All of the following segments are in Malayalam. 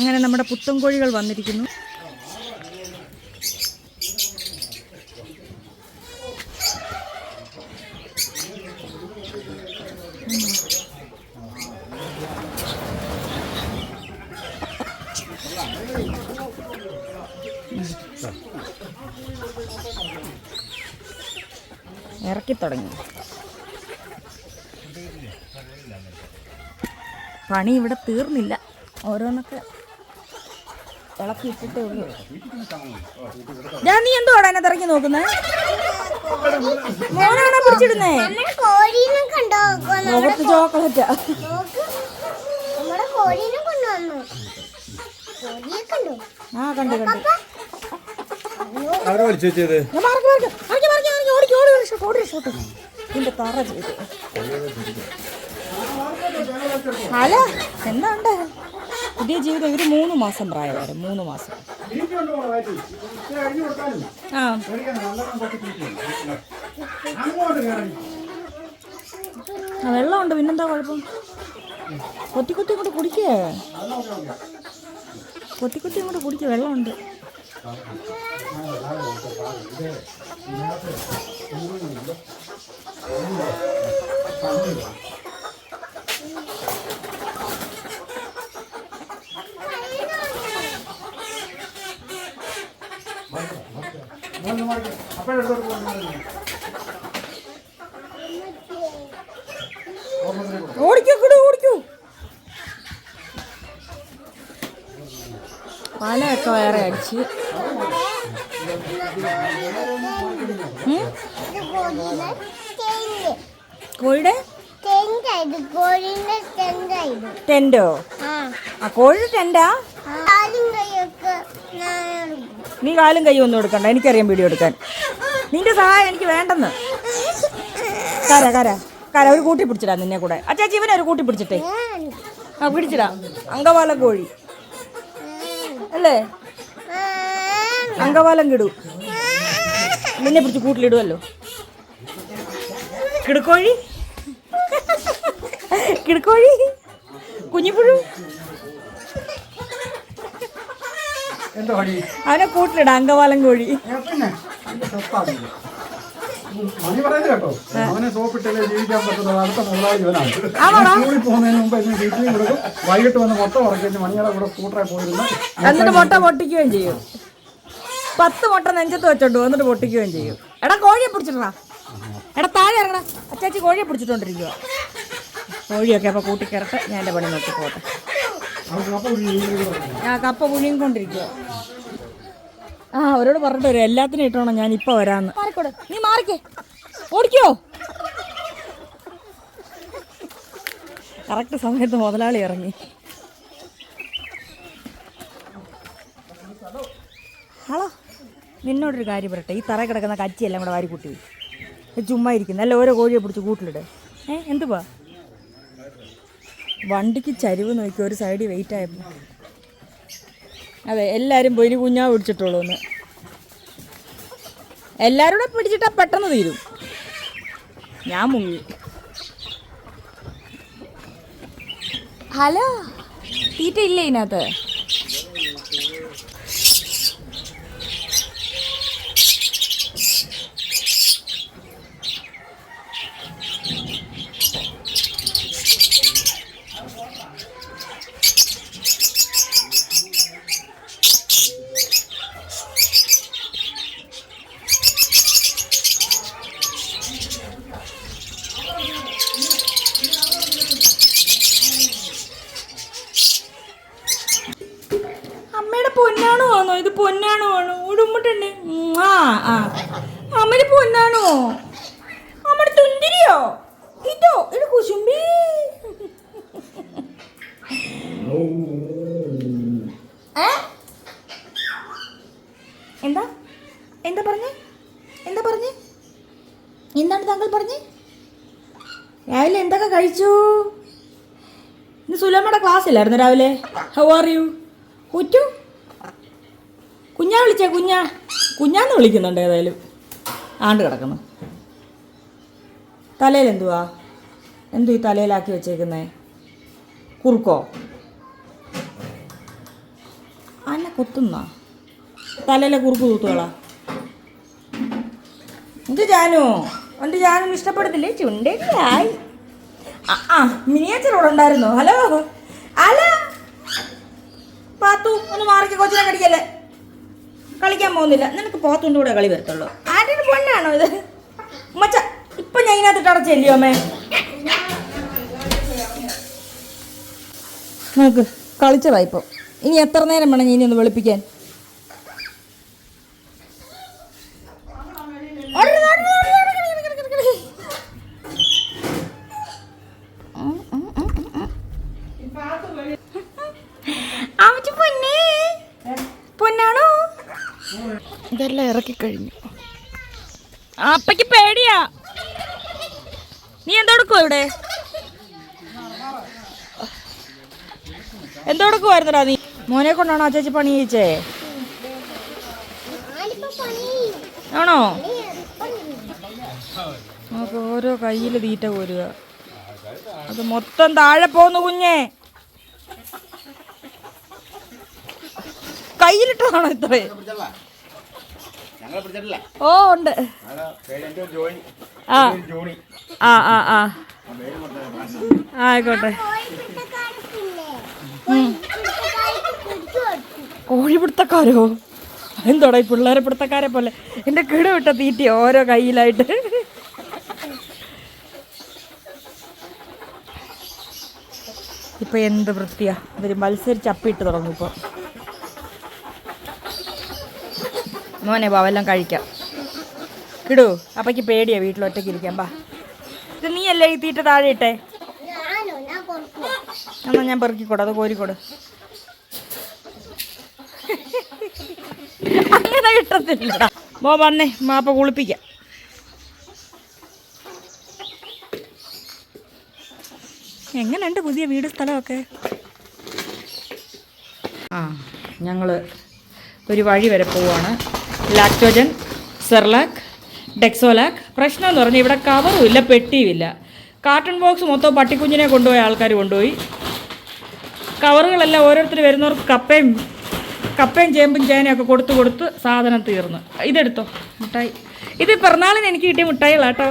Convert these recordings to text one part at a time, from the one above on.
അങ്ങനെ നമ്മുടെ പുത്തൻകോഴികൾ വന്നിരിക്കുന്നു. ഇറക്കി തുടങ്ങി. പണി ഇവിടെ തീർന്നില്ല, ഓരോന്നൊക്കെ ഇളക്കി ഇട്ടിട്ടേ ഉള്ളൂ. ഞാൻ നീ എന്തോടാ എന്നെ ഇറക്കി നോക്കുന്നേ? മോനാണോ പിടിച്ചിടുന്നേ? മുഖത്ത് ചോക്ലേറ്റാ. ആ കണ്ടു കണ്ടു. ഇതിന്റെ തറ ചെയ്ത്. അല്ല എന്താണ്ട് പുതിയ ജീവിതം. ഇവര് 3 മാസം പ്രായമായിരുന്നു. 3 മാസം. ആ വെള്ളമുണ്ട്, പിന്നെന്താ കുഴപ്പം? കൊത്തി കൊത്തി ഇങ്ങോട്ട് കുടിക്കേ, കൊത്തി കൊത്തി ഇങ്ങോട്ട് കുടിക്കുക. വെള്ളമുണ്ട്. ഓടിക്കൂ കൂടെ ഓടിക്കൂ. പാലൊക്കെ വേറെ അടിച്ച്. കോഴിയുടെ ടെന്റോ? ആ കോഴിയുടെ ടെന്റാ. നീ കാലും കൈയും ഒന്നും എടുക്കണ്ട, എനിക്കറിയാം വീഡിയോ എടുക്കാൻ. നിന്റെ സഹായം എനിക്ക് വേണ്ടെന്ന്. കര കര കര ഒരു കൂട്ടി പിടിച്ചിടാ നിന്നെ കൂടെ. അച്ഛാ ജീവനെ ഒരു കൂട്ടി പിടിച്ചിട്ടേ. ആ പിടിച്ചിടാ. അങ്കവാലം കോഴി അല്ലേ? അങ്കവാലം കിടു. നിന്നെ പിടിച്ച് കൂട്ടിലിടുമല്ലോ. കിടക്കോഴി, കിടക്കോഴി, കുഞ്ഞിപ്പുഴു. അവനെ കൂട്ടിലിടാ. അങ്കവാലം കോഴി. അവനെ സോപ്പിട്ടല്ലേ ജീവിക്കാൻ പറ്റുന്നത്. അടുത്ത മുതലാളി ഇവനാണ്. സ്കൂളിൽ പോകുന്നതിന് മുമ്പ് എന്നെ വീട്ടിലും കൊടുക്കും. വൈകിട്ട് വന്ന് മുട്ട ഉറക്കി മണിയുടെ കൂടെ സ്കൂട്ടറെ പോയിരുന്നു. എന്നിട്ട് മുട്ട പൊട്ടിക്കുകയും ചെയ്യും. 10 മുട്ട നെഞ്ചത്ത് വെച്ചോണ്ട് എന്നിട്ട് പൊട്ടിക്കുകയും ചെയ്യും. എടാ കോഴിയെ പിടിച്ചിട്ടാ. എടാ താഴെ ഇറങ്ങടാ. അച്ചാച്ചി കോഴിയെ പിടിച്ചിട്ടോണ്ടിരിക്കുക. കോഴിയൊക്കെ അപ്പൊ കൂട്ടിക്കറട്ടെ, ഞാൻ എൻ്റെ പണി നോക്കി പോട്ടെ. ആ കപ്പ പുഴുങ്ങിക്കൊണ്ടിരിക്കുക. ആ അവരോട് പറഞ്ഞിട്ട് വരും, എല്ലാത്തിനും ഇട്ടോണം ഞാൻ ഇപ്പൊ വരാന്ന്. മാറിക്കോട്, നീ മാറിക്കേ. ഓടിക്കോ. കറക്റ്റ് സമയത്ത് മുതലാളി ഇറങ്ങി. ഹലോ, നിന്നോടൊരു കാര്യം പറയട്ടെ. ഈ തറ കിടക്കുന്ന കച്ചിയെല്ലാം കൂടെ വാരി കൂട്ടി ചുമ്മാ ഇരിക്കുന്നു. അല്ല ഓരോ കോഴിയെ പിടിച്ച് കൂട്ടിലിട്. എന്തുവാ വണ്ടിക്ക് ചരിവ് നോക്കി ഒരു സൈഡിൽ വെയിറ്റ് ആയപ്പോൾ. അതെ എല്ലാവരും പോയി കുഞ്ഞാ പിടിച്ചിട്ടുള്ളൂ എന്ന്. എല്ലാവരും കൂടെ പിടിച്ചിട്ടാൽ പെട്ടെന്ന് തീരും. ഞാൻ മുങ്ങി. ഹലോ, തീറ്റ ഇല്ലേ ഇതിനകത്ത്? പൊന്നാണോ ആണോ ഇത്? പൊന്നാണോ ആണോ? ഉടുമ്പിട്ടുണ്ട്. ആ ആ അമ്മയുടെ പൊന്നാണോ? അമ്മയുടെ തുന്തിരിയോ? ഇതോ ഇത് കുശുമ്പി. എന്താ എന്താ പറഞ്ഞേ? എന്താ പറഞ്ഞേ? എന്താണ് താങ്കൾ പറഞ്ഞേ? രാവിലെ എന്തൊക്കെ കഴിച്ചു? ഇന്ന് സുലമ്മയുടെ ക്ലാസ് ഇല്ലായിരുന്നു രാവിലെ. How are you? കുറ്റു കുഞ്ഞാ വിളിച്ചേ. കുഞ്ഞാന്ന് വിളിക്കുന്നുണ്ട്. ഏതായാലും ആണ്ട് കിടക്കുന്നു. തലയിൽ എന്തുവാ? ഈ തലയിലാക്കി വെച്ചേക്കുന്നേ? കുറുക്കോ? കൊത്തുന്ന തലയിലെ കുറുക്ക് തൂത്തുകളാ. എന്ത് ജാനു എൻ്റെ ജാനും ഇഷ്ടപ്പെടുന്നില്ലേ? ചുണ്ടരിയായി. ആ മിനിയേച്ചർ ഇവിടെ ഉണ്ടായിരുന്നു. ഹലോ ഹലോ പാത്തു, ഒന്ന് മാറിക്ക, കൊച്ചിനെ കടിക്കല്ലേ. കളിക്കാൻ പോകുന്നില്ല. നിനക്ക് പോത്തുൻ്റെ കൂടെ കളി വരത്തുള്ളൂ. ആരുടെ പൊന്നാണോ ഇത്? മച്ച ഇപ്പൊ ഞാൻ ഇതിനകത്തിട്ട് അടച്ചല്ലയോ അമ്മേ? നോക്ക് കളിച്ചതാ ഇപ്പം. ഇനി എത്ര നേരം വേണം ഇനി ഒന്ന് വെളുപ്പിക്കാൻ? പൊന്നാണോ? ഇതെല്ലാം ഇറക്കി കഴിഞ്ഞു. അപ്പയ്ക്ക് പേടിയാ. നീ എന്തോടുക്കുവോ ഇവിടെ? എന്തോടുക്കുവായിരുന്നടാ നീ? മോനെ കൊണ്ടാണോ ചേച്ചി പണി ചെയ്യിച്ചേ? ആണോ? നമുക്ക് ഓരോ കയ്യിൽ തീറ്റ കോരുക. അത് മൊത്തം താഴെ പോന്നു കുഞ്ഞേ. കയ്യിലിട്ടതാണോ ഇത്രേ? ഓ ഉണ്ട്. ആ ആ ആ ആ ആയിക്കോട്ടെ. കോഴിപിടുത്തക്കാരോ? എന്തോടാ ഈ പിള്ളേരെ പിടുത്തക്കാരെ പോലെ? എൻ്റെ കിട വിട്ട തീറ്റി ഓരോ കയ്യിലായിട്ട്. ഇപ്പൊ എന്ത് വൃത്തിയാ. ഇവര് മത്സരിച്ച് അപ്പിട്ട് തുടങ്ങും ഇപ്പൊ. മോനെ ബാ വല്ലതും കഴിക്കാം. കിടൂ അപ്പയ്ക്ക് പേടിയാ വീട്ടിൽ ഒറ്റയ്ക്ക് ഇരിക്കാൻ. ബാ, ഇത് നീ അല്ലേ ഈ തീറ്റ താഴെ ഇട്ടേ? എന്നാ ഞാൻ പെറുക്കിക്കോട്ടെ, അത് കോരിക്കോട്. അങ്ങനെ കിട്ടത്തില്ലടാ. മോ വന്നേ, മാപ്പ കുളിപ്പിക്കാം. എങ്ങനെയുണ്ട് പുതിയ വീട് സ്ഥലമൊക്കെ? ആ ഞങ്ങൾ ഒരു വഴി വരെ പോവാണ്. Lactogen, Cerelac, Dexolac. പ്രശ്നം എന്ന് പറഞ്ഞാൽ ഇവിടെ കവറും ഇല്ല, പെട്ടിയും ഇല്ല. കാർട്ടൺ ബോക്സ് മൊത്തം പട്ടിക്കുഞ്ഞിനെ കൊണ്ടുപോയ ആൾക്കാർ കൊണ്ടുപോയി. കവറുകളെല്ലാം ഓരോരുത്തർ വരുന്നവർക്ക് കപ്പയും ചേമ്പും ചേനയൊക്കെ കൊടുത്ത് സാധനം തീർന്നു. ഇതെടുത്തോ മിഠായി. ഇത് പിറന്നാളിന് എനിക്ക് കിട്ടിയ മിഠായികളാട്ടോ.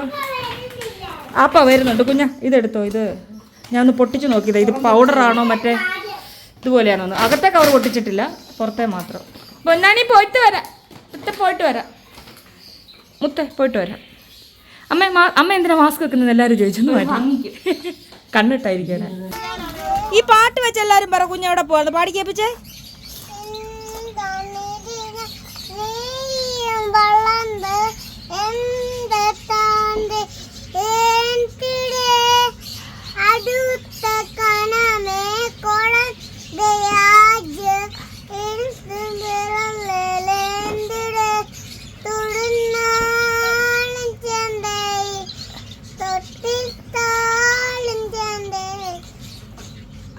ആപ്പ വരുന്നുണ്ട് കുഞ്ഞ, ഇതെടുത്തോ. ഇത് ഞാൻ ഒന്ന് പൊട്ടിച്ച് നോക്കിയതാ. ഇത് പൗഡറാണോ മറ്റേ ഇതുപോലെയാണോ? അകത്തെ കവർ പൊട്ടിച്ചിട്ടില്ല, പുറത്തെ മാത്രം. പൊന്നാനി പോയിട്ട് വരാം. പോയിട്ട് വരാം മുത്തേ, പോയിട്ട് വരാം. അമ്മ എന്തിനാ മാസ്ക് വെക്കുന്നത് എല്ലാവരും ചോദിച്ചൊന്നും കണ്ടിട്ടായിരിക്കണേ. ഈ പാട്ട് വെച്ച് എല്ലാവരും പറ കുഞ്ഞവിടെ പോവാ. പാടി കേൾപ്പിച്ചേ.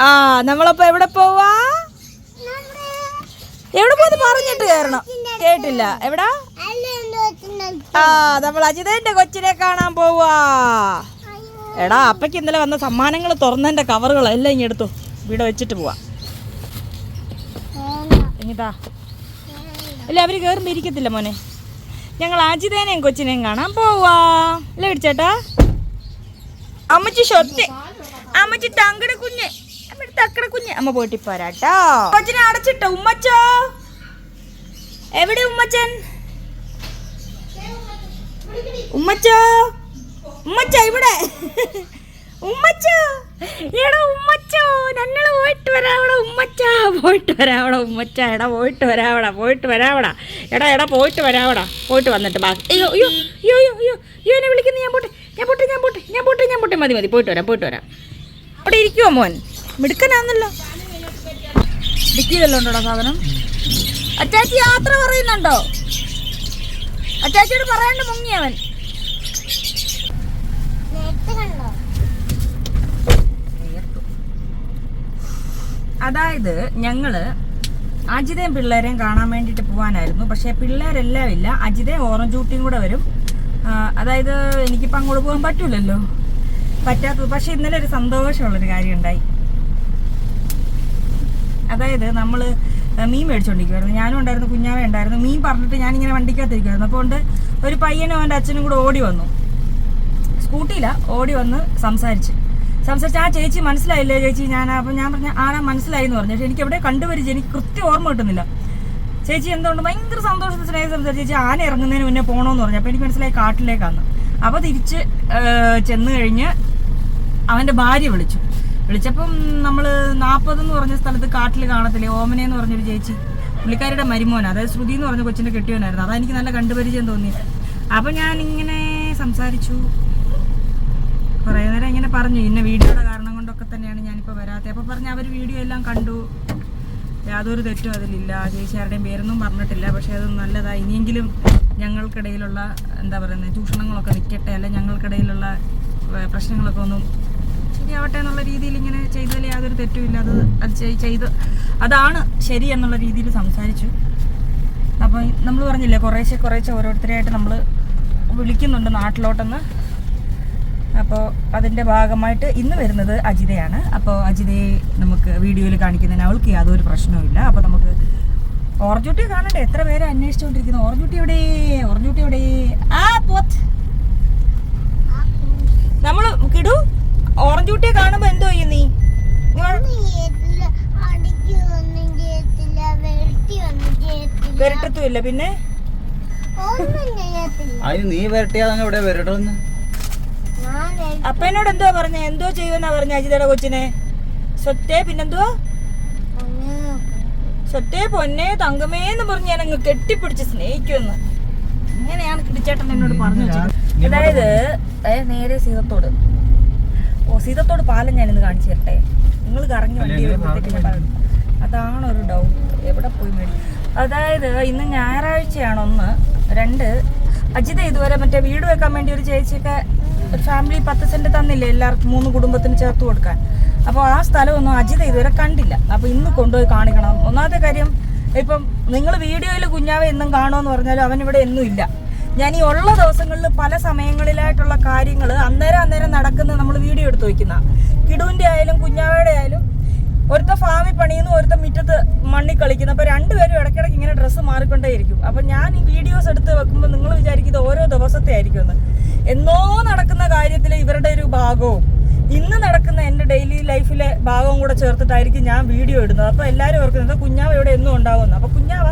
ആ നമ്മളപ്പോ എവിടെ പോവാ? എവിടെ പോന്ന് പറഞ്ഞിട്ട് കയറണം. കേട്ടില്ല. എവിടാ? ആ നമ്മൾ അജിതന്റെ കൊച്ചിനെ കാണാൻ പോവാ. എടാ അപ്പയ്ക്ക് ഇന്നലെ വന്ന സമ്മാനങ്ങൾ തുറന്നതിന്റെ കവറുകളെല്ലാം ഇങ്ങ് എടുത്തു ഇവിടെ വെച്ചിട്ട് പോവാ. ഇതാ അല്ല, അവര് കയറുമ്പോ ഇരിക്കത്തില്ല മോനെ. ഞങ്ങൾ അജിതേനെയും കൊച്ചിനെയും കാണാൻ പോവാ. അല്ലേ പിടിച്ചേട്ടാ? അമ്മച്ചി ഷൊത്ത്, അമ്മച്ചി തങ്കട കുഞ്ഞ്, തക്കട കുഞ്ഞ്. അമ്മ പോയിട്ട് പോരാട്ടോ. കൊച്ചിനെ അടച്ചിട്ടോ? ഉമ്മച്ചോ എവിടെ? ഉമ്മച്ചൻ ഉമ്മച്ചോ, ഉമ്മച്ച ഇവിടെ. ഉമ്മച്ചോ, എടാ ഉമ്മച്ചോ, ഞങ്ങൾ പോയിട്ട് വരാവട ഉമ്മച്ച, പോയിട്ട് വരാവട ഉമ്മച്ച. എടാ പോയിട്ട് വരാവട, പോയിട്ട് വരാവടാ. എടാ പോയിട്ട് വരാവടാ. പോയിട്ട് വന്നിട്ട് ബാക്കി. അയ്യോ അയ്യോ അയ്യോ അയ്യോ അയ്യോ അയ്യോ എന്നെ വിളിക്കുന്നു. ഞാൻ പോട്ടെ. മതി പോയിട്ട് വരാം. അവിടെ ഇരിക്കുവോ മോൻ? മിടുക്കനാന്നല്ലോ. ഡിക്കിയതല്ലോ ഉണ്ടോടാ സാധനം. അച്ചാച്ചി യാത്ര പറയുന്നുണ്ടോ? അച്ചാച്ചിയോട് പറയാണ്ട് മുങ്ങിയവൻ. അതായത് ഞങ്ങള് അജിതയും പിള്ളേരെയും കാണാൻ വേണ്ടിയിട്ട് പോകാനായിരുന്നു. പക്ഷേ പിള്ളേരെല്ലാം ഇല്ല. അജിതയും ഓറഞ്ച് ഊട്ടിയും കൂടെ വരും. അതായത് എനിക്കിപ്പോൾ അങ്ങോട്ട് പോകാൻ പറ്റൂലല്ലോ, പറ്റാത്തത്. പക്ഷെ ഇന്നലെ ഒരു സന്തോഷമുള്ളൊരു കാര്യം ഉണ്ടായി. അതായത് നമ്മൾ മീൻ മേടിച്ചോണ്ടിരിക്കുവായിരുന്നു. ഞാനും ഉണ്ടായിരുന്നു, കുഞ്ഞാവേ ഉണ്ടായിരുന്നു. മീൻ പറഞ്ഞിട്ട് ഞാനിങ്ങനെ വണ്ടിക്കകത്തിരിക്കുമായിരുന്നു. അപ്പോൾ കൊണ്ട് ഒരു പയ്യനും അവൻ്റെ അച്ഛനും കൂടെ ഓടി വന്നു, സ്കൂട്ടിയില്ല, ഓടി വന്ന് സംസാരിച്ച് ആ ചേച്ചി മനസ്സിലായില്ലേ ചേച്ചി അപ്പം ഞാൻ പറഞ്ഞ ആരാ മനസ്സിലായി എന്ന് പറഞ്ഞു. പക്ഷേ എനിക്ക് എവിടെ കണ്ടുപരിച്ച് എനിക്ക് കൃത്യം ഓർമ്മ കിട്ടുന്നില്ല. ചേച്ചി എന്തുകൊണ്ട് ഭയങ്കര സന്തോഷത്തിൽ സ്നേഹം സംസാരിച്ചു. ചേച്ചി ആന ഇറങ്ങുന്നതിന് മുന്നേ പോകണമെന്ന് പറഞ്ഞു. അപ്പോൾ എനിക്ക് മനസ്സിലായി കാട്ടിലേക്കാന്ന്. അപ്പോൾ തിരിച്ച് ചെന്ന് കഴിഞ്ഞ് അവൻ്റെ ഭാര്യ വിളിച്ചപ്പം നമ്മൾ 40 എന്ന് പറഞ്ഞ സ്ഥലത്ത് കാട്ടിൽ കാണത്തില്ലേ, ഓമനയെന്ന് പറഞ്ഞൊരു ചേച്ചി, പുള്ളിക്കാരുടെ മരുമോൻ, അതായത് ശ്രുതി എന്ന് പറഞ്ഞ കൊച്ചിൻ്റെ കെട്ടിയോനായിരുന്നു. അതെനിക്ക് നല്ല കണ്ടുപരിചയം തോന്നി. അപ്പം ഞാനിങ്ങനെ സംസാരിച്ചു കുറേ നേരം, ഇങ്ങനെ പറഞ്ഞു ഇന്ന വീഡിയോയുടെ കാരണം കൊണ്ടൊക്കെ തന്നെയാണ് ഞാനിപ്പോൾ വരാത്തത്. അപ്പോൾ പറഞ്ഞ് അവർ വീഡിയോ എല്ലാം കണ്ടു, യാതൊരു തെറ്റും അതിലില്ല, ചേച്ചിയാരുടെയും പേരൊന്നും പറഞ്ഞിട്ടില്ല. പക്ഷേ അത് നല്ലതാണ്, ഇനിയെങ്കിലും ഞങ്ങൾക്കിടയിലുള്ള എന്താ പറയുന്നത് ചൂഷണങ്ങളൊക്കെ നിൽക്കട്ടെ, അല്ല ഞങ്ങൾക്കിടയിലുള്ള പ്രശ്നങ്ങളൊക്കെ ഒന്നും ശരിയാവട്ടെ എന്നുള്ള രീതിയിൽ ഇങ്ങനെ ചെയ്തതിൽ യാതൊരു തെറ്റുമില്ല, അത് ചെയ്ത് അതാണ് ശരി എന്നുള്ള രീതിയിൽ സംസാരിച്ചു. അപ്പോൾ നമ്മൾ പറഞ്ഞില്ലേ കുറേശ്ശെ ഓരോരുത്തരെയായിട്ട് നമ്മൾ വിളിക്കുന്നുണ്ട് നാട്ടിലോട്ടെന്ന്. അപ്പോൾ അതിൻ്റെ ഭാഗമായിട്ട് ഇന്ന് വരുന്നത് അജിതയാണ്. അപ്പോൾ അജിതയെ നമുക്ക് വീഡിയോയിൽ കാണിക്കുന്നതിന് അവൾക്ക് യാതൊരു പ്രശ്നവുമില്ല. അപ്പോൾ നമുക്ക് ഓർജൂട്ടിയെ കാണണ്ടേ, എത്ര പേരെ അന്വേഷിച്ചുകൊണ്ടിരിക്കുന്നു. ഓർജൂട്ടി എവിടെ ആ പോത്ത് നമ്മൾ കിടു ഓറഞ്ചൂട്ടിയെ കാണുമ്പോ എന്തോ ചെയ്യും നീ? വരട്ടത്തുമില്ല പിന്നെ നീ വരട്ടിയാ വരട്ടെന്ന് അപ്പനോട് എന്തോ പറഞ്ഞ, എന്തോ ചെയ്യുമെന്നാ പറഞ്ഞ അജിതയുടെ കൊച്ചിനെ? സ്വത്തേ പിന്നെന്തോ സ്വത്തേ പൊന്നെ തങ്കമേന്ന് പറഞ്ഞ് ഞാൻ അങ്ങ് കെട്ടിപ്പിടിച്ച് സ്നേഹിക്കുമെന്ന്. അങ്ങനെയാണ് കിടിച്ചേട്ടൻ എന്നോട് പറഞ്ഞു വെച്ചത്. അതായത് നേരെ സീതത്തോട് പാലം ഞാനിന്ന് കാണിച്ചു തരട്ടെ. നിങ്ങൾ കറങ്ങി വണ്ടി വരുമ്പോഴത്തേക്ക് അതാണ് ഒരു ഡൗട്ട്, എവിടെ പോയി മേടിക്കും. അതായത് ഇന്ന് ഞായറാഴ്ചയാണ് 1. 2 അജിത ഇതുവരെ മറ്റേ വീട് വെക്കാൻ വേണ്ടി ഒരു ചേച്ചിയൊക്കെ ഒരു ഫാമിലി 10 സെന്റ് തന്നില്ലേ എല്ലാവർക്കും, 3 കുടുംബത്തിന് ചേർത്ത് കൊടുക്കാൻ. അപ്പോൾ ആ സ്ഥലമൊന്നും അജിത ഇതുവരെ കണ്ടില്ല. അപ്പോൾ ഇന്ന് കൊണ്ടുപോയി കാണിക്കണം. ഒന്നാമത്തെ കാര്യം, ഇപ്പം നിങ്ങൾ വീഡിയോയിൽ കുഞ്ഞാവെ എന്നും കാണുമെന്ന് പറഞ്ഞാലും അവനിവിടെ എന്നും ഇല്ല. ഞാൻ ഈ ഉള്ള ദിവസങ്ങളിൽ പല സമയങ്ങളിലായിട്ടുള്ള കാര്യങ്ങൾ അന്നേരം നടക്കുന്ന നമ്മൾ വീഡിയോ എടുത്ത് വയ്ക്കുന്ന, കിടുവിൻ്റെ ആയാലും കുഞ്ഞാവയുടെ ആയാലും. ഒരുത്ത ഫാമിൽ പണിയുന്നു, ഒരുത്ത മുറ്റത്ത് മണ്ണി കളിക്കുന്നു. അപ്പോൾ രണ്ടുപേരും ഇടയ്ക്കിടയ്ക്ക് ഇങ്ങനെ ഡ്രസ്സ് മാറിക്കൊണ്ടേയിരിക്കും. അപ്പം ഞാൻ ഈ വീഡിയോസ് എടുത്ത് വെക്കുമ്പോൾ നിങ്ങൾ വിചാരിക്കുന്നത് ഓരോ ദിവസത്തെ ആയിരിക്കുമെന്ന്. എന്നോ നടക്കുന്ന കാര്യത്തിൽ ഇവരുടെ ഒരു ഭാഗവും ഇന്ന് നടക്കുന്ന എൻ്റെ ഡെയിലി ലൈഫിലെ ഭാഗവും കൂടെ ചേർത്തിട്ടായിരിക്കും ഞാൻ വീഡിയോ ഇടുന്നത്. അപ്പോൾ എല്ലാവരും ഓർക്കുന്നത് കുഞ്ഞാവ ഇവിടെ എന്നും ഉണ്ടാവുമെന്ന്. അപ്പോൾ കുഞ്ഞാവ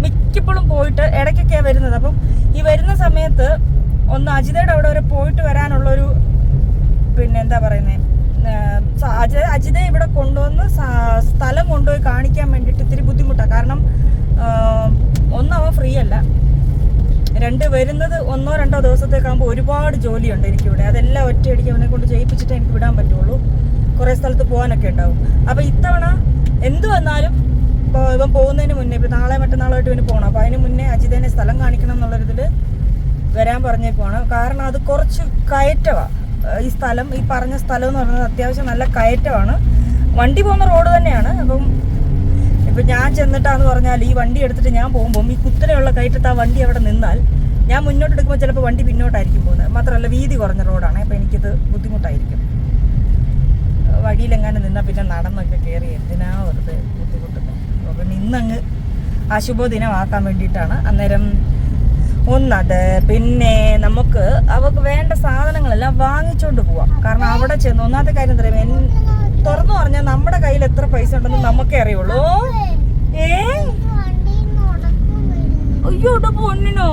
മിക്കപ്പോഴും പോയിട്ട് ഇടയ്ക്കൊക്കെയാണ് വരുന്നത്. അപ്പം ഈ വരുന്ന സമയത്ത് ഒന്ന് അജിതയുടെ അവിടെ വരെ പോയിട്ട് വരാനുള്ളൊരു പിന്നെ എന്താ പറയുന്നത്, അജിത ഇവിടെ കൊണ്ടുവന്ന് സ്ഥലം കൊണ്ടുപോയി കാണിക്കാൻ വേണ്ടിയിട്ട് ഇത്തിരി ബുദ്ധിമുട്ടാണ്. കാരണം ഒന്ന് അവൻ ഫ്രീ അല്ല, 2 വരുന്നത് 1-2 ദിവസത്തേക്കാകുമ്പോൾ ഒരുപാട് ജോലിയുണ്ട് എനിക്കിവിടെ. അതെല്ലാം ഒറ്റയടിക്ക് അവനെ കൊണ്ട് ചെയ്യിപ്പിച്ചിട്ടേ എനിക്ക് വിടാൻ പറ്റുള്ളൂ. കുറേ സ്ഥലത്ത് പോകാനൊക്കെ ഉണ്ടാവും. അപ്പോൾ ഇത്തവണ എന്ത് വന്നാലും ഇവൻ പോകുന്നതിന് മുന്നേ, ഇപ്പോൾ നാളെ മറ്റന്നാളായിട്ട് ഇവന് പോകണം. അപ്പോൾ അതിന് മുന്നേ അജിതേനെ സ്ഥലം കാണിക്കണം എന്നുള്ളൊരിതിൽ വരാൻ പറഞ്ഞേക്കുവാണ്. കാരണം അത് കുറച്ച് കയറ്റമാണ് ഈ സ്ഥലം. ഈ പറഞ്ഞ സ്ഥലം എന്ന് പറയുന്നത് അത്യാവശ്യം നല്ല കയറ്റമാണ്. വണ്ടി പോകുന്ന റോഡ് തന്നെയാണ്. അപ്പം ഇപ്പം ഞാൻ ചെന്നിട്ടാന്ന് പറഞ്ഞാൽ ഈ വണ്ടി എടുത്തിട്ട് ഞാൻ പോകുമ്പം ഈ കുത്തനെയുള്ള കയറ്റത്ത് ആ വണ്ടി അവിടെ നിന്നാൽ ഞാൻ മുന്നോട്ട് എടുക്കുമ്പോൾ ചിലപ്പോൾ വണ്ടി പിന്നോട്ടായിരിക്കും പോകുന്നത്. മാത്രമല്ല വീതി കുറഞ്ഞ റോഡാണ്. അപ്പോൾ എനിക്കിത് ബുദ്ധിമുട്ടായിരിക്കും. വഴിയിലെങ്ങാനും നിന്നാൽ പിന്നെ നടന്നൊക്കെ കയറി എന്തിനാ വെറുതെ ബുദ്ധിമുട്ടുന്നത്. അപ്പോൾ പിന്നെ ഇന്നങ്ങ് അശുഭദിനമാക്കാൻ വേണ്ടിയിട്ടാണ്. അന്നേരം ഒന്നത്, പിന്നെ നമുക്ക് അവർക്ക് വേണ്ട സാധനങ്ങളെല്ലാം വാങ്ങിച്ചുകൊണ്ട് പോവാം. കാരണം അവിടെ ചെന്ന് ഒന്നാമത്തെ കാര്യം തരാം, തുറന്നു പറഞ്ഞാൽ നമ്മുടെ കയ്യിൽ എത്ര പൈസ ഉണ്ടെന്ന് നമുക്കേ അറിയുള്ളൂ. അയ്യോ പൊന്നിനോ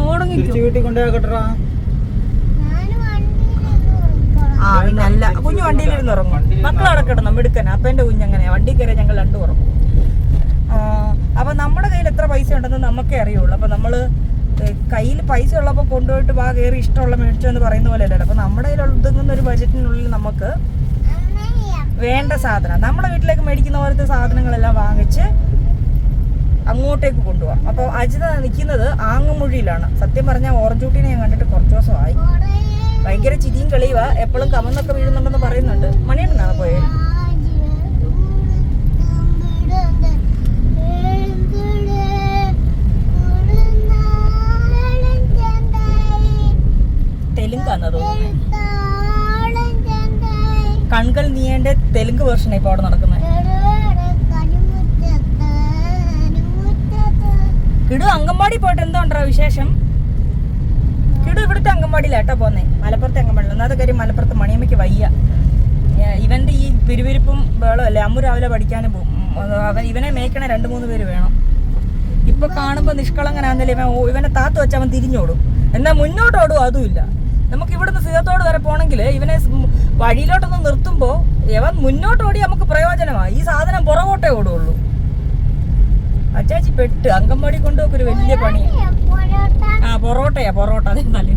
ആ പിന്നല്ല, കുഞ്ഞു വണ്ടിയിലിരുന്ന് ഉറങ്ങും. മക്കളവിടെ കിടന്നു മിടുക്കന. അപ്പൊ എന്റെ കുഞ്ഞങ്ങനെയാ, വണ്ടി കയറി ഞങ്ങൾ 2 ഉറങ്ങും. അപ്പൊ നമ്മുടെ കയ്യിൽ എത്ര പൈസ ഉണ്ടെന്ന് നമുക്കേ അറിയുള്ളൂ. അപ്പൊ നമ്മള് കയ്യിൽ പൈസ ഉള്ളപ്പോൾ കൊണ്ടുപോയിട്ട് വാ കയറി ഇഷ്ടമുള്ള മേടിച്ചോ എന്ന് പറയുന്ന പോലെ അല്ലല്ലോ. അപ്പോൾ നമ്മുടെ കയ്യിൽ ഒതുങ്ങുന്ന ഒരു ബജറ്റിനുള്ളിൽ നമുക്ക് വേണ്ട സാധനം നമ്മുടെ വീട്ടിലേക്ക് മേടിക്കുന്ന പോലത്തെ സാധനങ്ങളെല്ലാം വാങ്ങിച്ച് അങ്ങോട്ടേക്ക് കൊണ്ടുപോകാം. അപ്പോൾ അജിത നിൽക്കുന്നത് ആങ്ങുമൊഴിയിലാണ്. സത്യം പറഞ്ഞാൽ ഓറഞ്ചൂട്ടിനെ ഞാൻ കണ്ടിട്ട് കുറച്ച് ദിവസമായി. ഭയങ്കര ചിരിയും കളിയുവാ, എപ്പോഴും കമന്നൊക്കെ വീഴുന്നുണ്ടെന്ന് പറയുന്നുണ്ട്. മണിയെണ്ണാണ് പോയത്. തെലുങ്കാന്ന് തോന്നുന്നത്. കൺകൾ നീയേണ്ട തെലുങ്ക് വേർഷനാണ് ഇപ്പോൾ അവിടെ നടക്കുന്നത്. കിടു അങ്കൻവാടി പോയിട്ട് എന്തോ ഉണ്ടോ വിശേഷം? കിടു ഇവിടുത്തെ അങ്കൻവാടിയിലാട്ടോ പോന്നേ, മലപ്പുറത്തെ അങ്കൻവാടി. ഒന്നാമത്തെ കാര്യം മലപ്പുറത്ത് മണിയമ്മയ്ക്ക് വയ്യ. ഇവന്റെ ഈ പിരിവിരിപ്പും ബഹളമല്ലേ. അമ്മു രാവിലെ പഠിക്കാനും പോകും. ഇവനെ മേയ്ക്കണ 2-3 പേര് വേണം. ഇപ്പൊ കാണുമ്പോ നിഷ്കളങ്കനാന്നല്ലേ ഇവനെ താത്ത് വെച്ച് അവൻ തിരിഞ്ഞോടും. എന്നാൽ മുന്നോട്ടോടും അതുമില്ല. നമുക്ക് ഇവിടുന്ന് സീതത്തോട് വരെ പോണെങ്കിൽ ഇവനെ വഴിയിലോട്ടൊന്ന് നിർത്തുമ്പോ ഇവൻ മുന്നോട്ടോടി നമുക്ക് പ്രയോജനമാണ്. ഈ സാധനം പുറകോട്ടേ ഓടുള്ളൂ. അച്ചാച്ചി പെട്ട് അങ്കൻവാടി കൊണ്ടുപോക്ക് ഒരു വലിയ പണി. പൊറോട്ട അതേ നല്ല.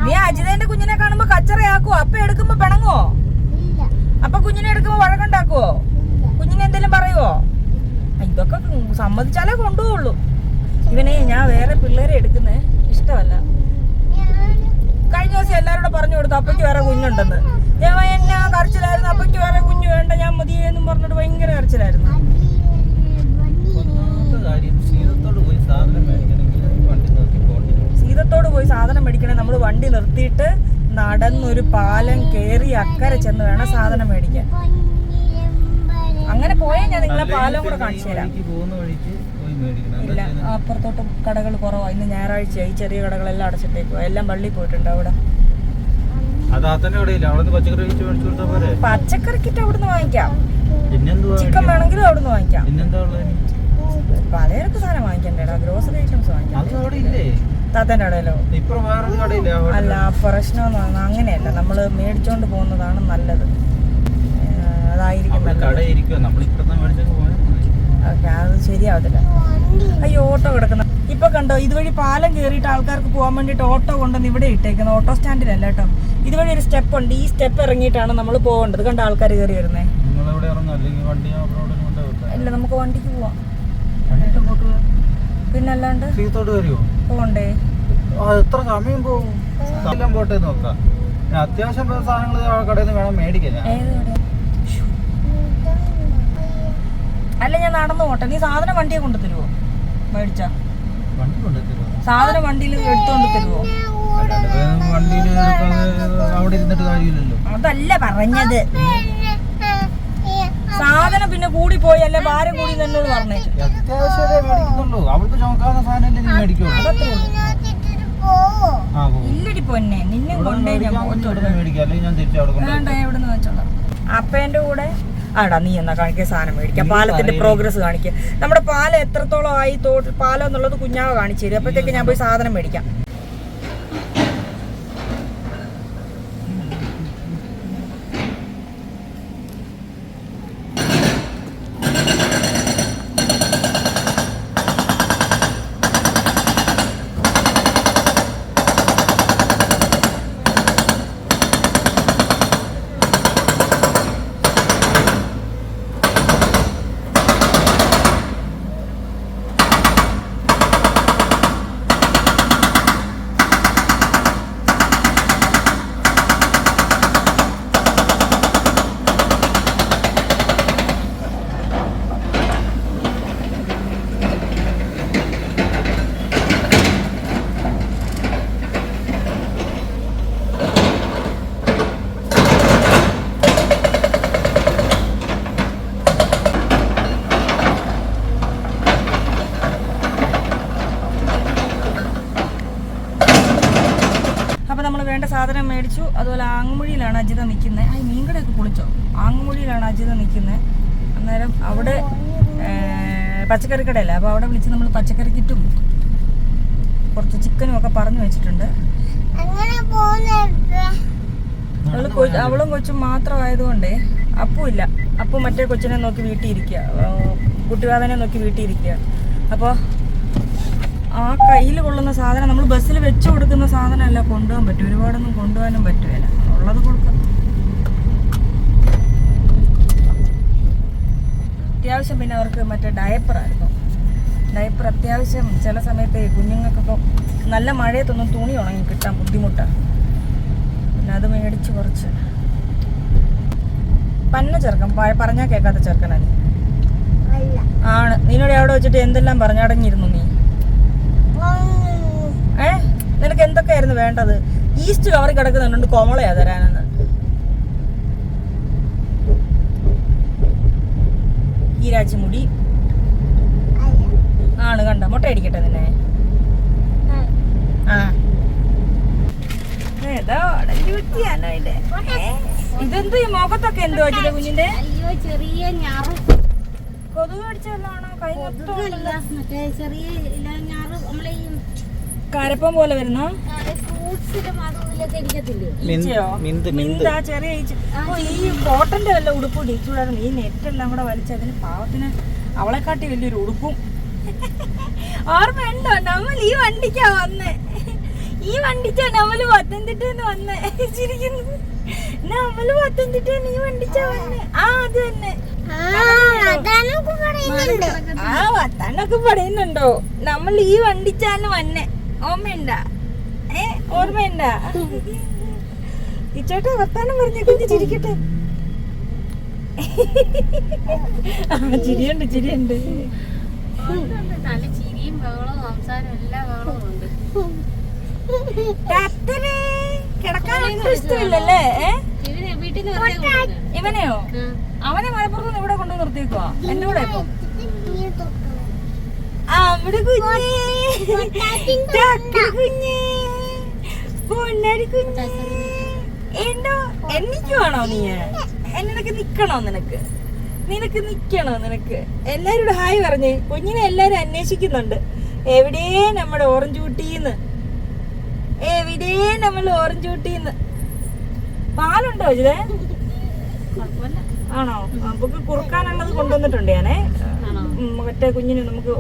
നീ അജിതേന്റെ കുഞ്ഞിനെ കാണുമ്പോ കച്ചറയാക്കുവോ? അപ്പ എടുക്കുമ്പോ പിണങ്ങുവോ? അപ്പൊ കുഞ്ഞിനെ എടുക്കുമ്പോ വഴക്കുണ്ടാക്കുവോ? കുഞ്ഞിനെ എന്തെങ്കിലും പറയുവോ? ഇതൊക്കെ സമ്മതിച്ചാലേ കൊണ്ടുപോകുള്ളൂ. ഇവനെ ഞാൻ വേറെ പിള്ളേരെ എടുക്കുന്നേ ഇഷ്ടമല്ല. കഴിഞ്ഞ ദിവസം എല്ലാവരോടും പറഞ്ഞു കൊടുത്തു അപ്പയ്ക്ക് വേറെ കുഞ്ഞുണ്ടെന്ന്. എന്നാ കരച്ചിലായിരുന്നു. അപ്പയ്ക്ക് വേറെ കുഞ്ഞു വേണ്ട, ഞാൻ മതിയെന്നും പറഞ്ഞിട്ട് ഭയങ്കര കരച്ചിലായിരുന്നു. സീതത്തോട് പോയി സാധനം മേടിക്കണേ നമ്മൾ വണ്ടി നിർത്തിയിട്ട് നടന്നൊരു പാലം കേറി അക്കരെ ചെന്ന് വേണം സാധനം മേടിക്കാൻ. അങ്ങനെ പോയാൽ ഞാൻ നിങ്ങളെ പാലം കൂടെ കാണിച്ചു തരാം. ഇല്ല, അപ്പുറത്തോട്ട് കടകൾ കുറവാണ്. ഇന്ന് ഞായറാഴ്ചയായി. ചെറിയ കടകളെല്ലാം അടച്ചിട്ടേക്കുവാ. എല്ലാം പള്ളി പോയിട്ടുണ്ട്. അവിടെ പച്ചക്കറി കിറ്റ് അവിടുന്ന് വാങ്ങിക്കാം. ചിക്കൻ വേണമെങ്കിലും അവിടുന്ന് വാങ്ങിക്കാം. പലചരക്ക് സാധനം വാങ്ങിക്കണ്ടേടാ. ഗ്രോസറി ഐറ്റംസ് വാങ്ങിക്കാം. താത്തന്റെ കടയിലോ? അല്ല, പ്രശ്നമെന്ന് പറഞ്ഞാൽ അങ്ങനെയല്ല. നമ്മൾ മേടിച്ചോണ്ട് പോകുന്നതാണ് നല്ലത്. അതായിരിക്കും അത് ശരിയാവത്തില്ല. അയ്യോ, ഓട്ടോ കിടക്കുന്ന. ഇപ്പൊ കണ്ടോ, ഇതുവഴി പാലം കയറിയിട്ട് ആൾക്കാർക്ക് പോകാൻ വേണ്ടിട്ട് ഓട്ടോ കൊണ്ടുവന്ന് ഇവിടെ ഇട്ടേക്കുന്നത്. ഓട്ടോ സ്റ്റാൻഡിലല്ല കേട്ടോ. ഇതുവഴി ഒരു സ്റ്റെപ്പ് ഉണ്ട്. ഈ സ്റ്റെപ്പ് ഇറങ്ങിയിട്ടാണ് നമ്മൾ പോകേണ്ടത്. കണ്ടോ ആൾക്കാർ കയറി വരുന്നേ. ഇല്ല, നമുക്ക് വണ്ടിക്ക് പോവാം. പിന്നല്ലാണ്ട് പോണ്ടേ? എത്ര സമയം പോകും? പോട്ടെ നോക്കാം. അത്യാവശ്യം സാധനങ്ങൾ കടയിൽ നിന്ന് വേണം മേടിക്കാൻ. അല്ല, ഞാൻ നടന്നു പോട്ടെ. നീ സാധനം വണ്ടിയെ കൊണ്ടു തരുവോ? മേടിച്ച സാധനം വണ്ടിയിൽ എടുത്തോണ്ട് തരുവോ? അവിടെ ഇരുന്നിട്ട് കാര്യമില്ലല്ലോ. അതല്ല പറഞ്ഞത്. സാധനം പിന്നെ കൂടി പോയി അല്ലെ ഭാരം കൂടി എന്നോട് പറഞ്ഞേ. അത്യാവശ്യമേ മേടിക്കുന്നുള്ളൂ. അവൾക്ക് ചോക്കാവുന്ന സാധനം നീ മേടിക്കുള്ളൂ. ഇല്ലടി പൊന്നെ, നിന്നെ കൊണ്ടേ ഞാൻ വേണ്ട. എവിടെന്ന് വെച്ചോളാം. അപ്പേന്റെ കൂടെ ആടാ നീ എന്നാ കാണിക്കുക സാധനം മേടിക്കാം. പാലത്തിന്റെ പ്രോഗ്രസ് കാണിക്കുക. നമ്മുടെ പാലം എത്രത്തോളം ആയി പാലം എന്നുള്ളത് കുഞ്ഞാവ കാണിച്ചു തരും. അപ്പോഴത്തേക്ക് ഞാൻ പോയി സാധനം മേടിക്കാം. വേണ്ട സാധനം മേടിച്ചു. അതുപോലെ ആങ്ങുമൊഴിയിലാണ് അജിത നിൽക്കുന്നത്. ആ മീൻകടയൊക്കെ പൊളിച്ചോ? ആങ്ങുമൊഴിയിലാണ് അജിത നിൽക്കുന്നത്. അന്നേരം അവിടെ പച്ചക്കറി കടയല്ല. അപ്പോൾ അവിടെ വിളിച്ച് നമ്മൾ പച്ചക്കറി കിറ്റും കുറച്ച് ചിക്കനും ഒക്കെ പറഞ്ഞു വെച്ചിട്ടുണ്ട്. അവളും കൊച്ചും മാത്രമായതുകൊണ്ടേ അപ്പും ഇല്ല. അപ്പു മറ്റേ കൊച്ചിനെ നോക്കി വീട്ടിൽ ഇരിക്കുക, കുട്ടിവാതനെ നോക്കി വീട്ടിൽ ഇരിക്കുക. അപ്പോൾ ആ കയ്യിൽ കൊള്ളുന്ന സാധനം നമ്മൾ ബസ്സിൽ വെച്ച് കൊടുക്കുന്ന സാധനമല്ല കൊണ്ടുപോകാൻ പറ്റും. ഒരുപാടൊന്നും കൊണ്ടുപോകാനും പറ്റുകയില്ല. ഉള്ളത് കൊടുക്കാം. അത്യാവശ്യം പിന്നെ അവർക്ക് മറ്റേ ഡയപ്പറായിരുന്നു. ഡയപ്പർ അത്യാവശ്യം ചില സമയത്ത് കുഞ്ഞുങ്ങൾക്കൊക്കെ നല്ല മഴയത്തൊന്നും തുണി ഉണങ്ങി കിട്ടാൻ ബുദ്ധിമുട്ടാണ്. പിന്നെ അത് മേടിച്ച് കുറച്ച് പന്ന ചെറുക്കൻ, പറഞ്ഞാൽ കേൾക്കാത്ത ചെറുക്കനാണ്. ആണ്. നിന്നോട് അവിടെ വെച്ചിട്ട് എന്തെല്ലാം പറഞ്ഞടങ്ങിയിരുന്നു നീ? നിനക്ക് എന്തൊക്കെയായിരുന്നു വേണ്ടത്? ഈസ്റ്റ് കവറി കിടക്കുന്നുണ്ട് കോമളയാ തരാനെന്ന്. ഈരാച്ചിമുടി കണ്ട മുട്ട അടിക്കട്ടെ നിന്നെ. ആ ഏതോ കുറ്റിയാണോ ഇത്? ഇതെന്ത് ഈ മുഖത്തൊക്കെ എന്തോ വെച്ചത് കുഞ്ഞിന്റെ? അയ്യോ ചെറിയ ഞാറ് കൊതുക് കടിച്ചതാണോ? കൈ ചെറിയ ഞാറ് നമ്മളെ ഈ കരപ്പം പോലെ വരുന്ന ഫ്രൂട്ട്സിന്റെ മാതൃകയിലൊക്കെ ഇരിക്കത്തില്ലേ? മിന്താ ചെറിയ ഈ കോട്ടന്റെ വല്ല ഉടുപ്പ് ഇടിച്ചുകൂടായിരുന്നു. ഈ നെറ്റെല്ലാം കൂടെ വലിച്ച് അതിന് പാവത്തിന് അവളെക്കാട്ടി വലിയൊരു ഉടുപ്പും. ഓർമ്മയുണ്ടോ? നമ്മൾ ഈ വണ്ടിക്കാ വന്നേ. ഈ വണ്ടിക്കാ നമ്മള് പത്തനംതിട്ടന്ന് വന്നേ. ചിരിക്കുന്നു. നമ്മള് പത്തനംതിട്ടന്ന് ഈ വണ്ടിക്കാ വന്നേ. ആ അത് തന്നെ. ആ വത്താനൊക്കെ പറയുന്നുണ്ടോ? നമ്മൾ ഈ വണ്ടിച്ചാണ് വന്നേ. ഓർമ്മയുണ്ടാ? ഓർമ്മയുണ്ടാ? ഇച്ചോട്ടെ വർത്താനം പറഞ്ഞ കുഞ്ഞ് ചിരിക്കട്ടെ. ചിരിയുണ്ട് ചിരിയുണ്ട്. നല്ല ചിരിയും ബഹളവും സംസാരവും എല്ലാ ബഹളവും ഉണ്ട്. കിടക്കാനൊന്നും ഇഷ്ടമില്ലല്ലേ? വീട്ടിൽ നിന്ന് ഇവനെയോ? അവനെ മലപ്പുറത്ത് ഇവിടെ കൊണ്ടു നിർത്തിയേക്കുവാ എന്റെ കൂടെ. ഇപ്പൊ അവിടെ കുഞ്ഞേ കുഞ്ഞേ പൊന്നടി കുഞ്ഞേ എന്തോ എണ്ണിക്കുവാണോ നീ? നിനക്ക് നിക്കണോ? നിനക്ക് നിക്കണോ? എല്ലാരോടും ഹായ് പറഞ്ഞേ. കുഞ്ഞിനെ എല്ലാരും അന്വേഷിക്കുന്നുണ്ട്. എവിടെ നമ്മുടെ ഓറഞ്ച് കുട്ടീന്ന്? എവിടെ നമ്മൾ ഓറഞ്ച് കുട്ടീന്ന്? പാലുണ്ടോ ഇതേ? ആണോ? നമുക്ക് കുറുക്കാനുള്ളത് കൊണ്ടുവന്നിട്ടുണ്ട് ഞാനേ. മറ്റേ കുഞ്ഞിന് നമുക്ക്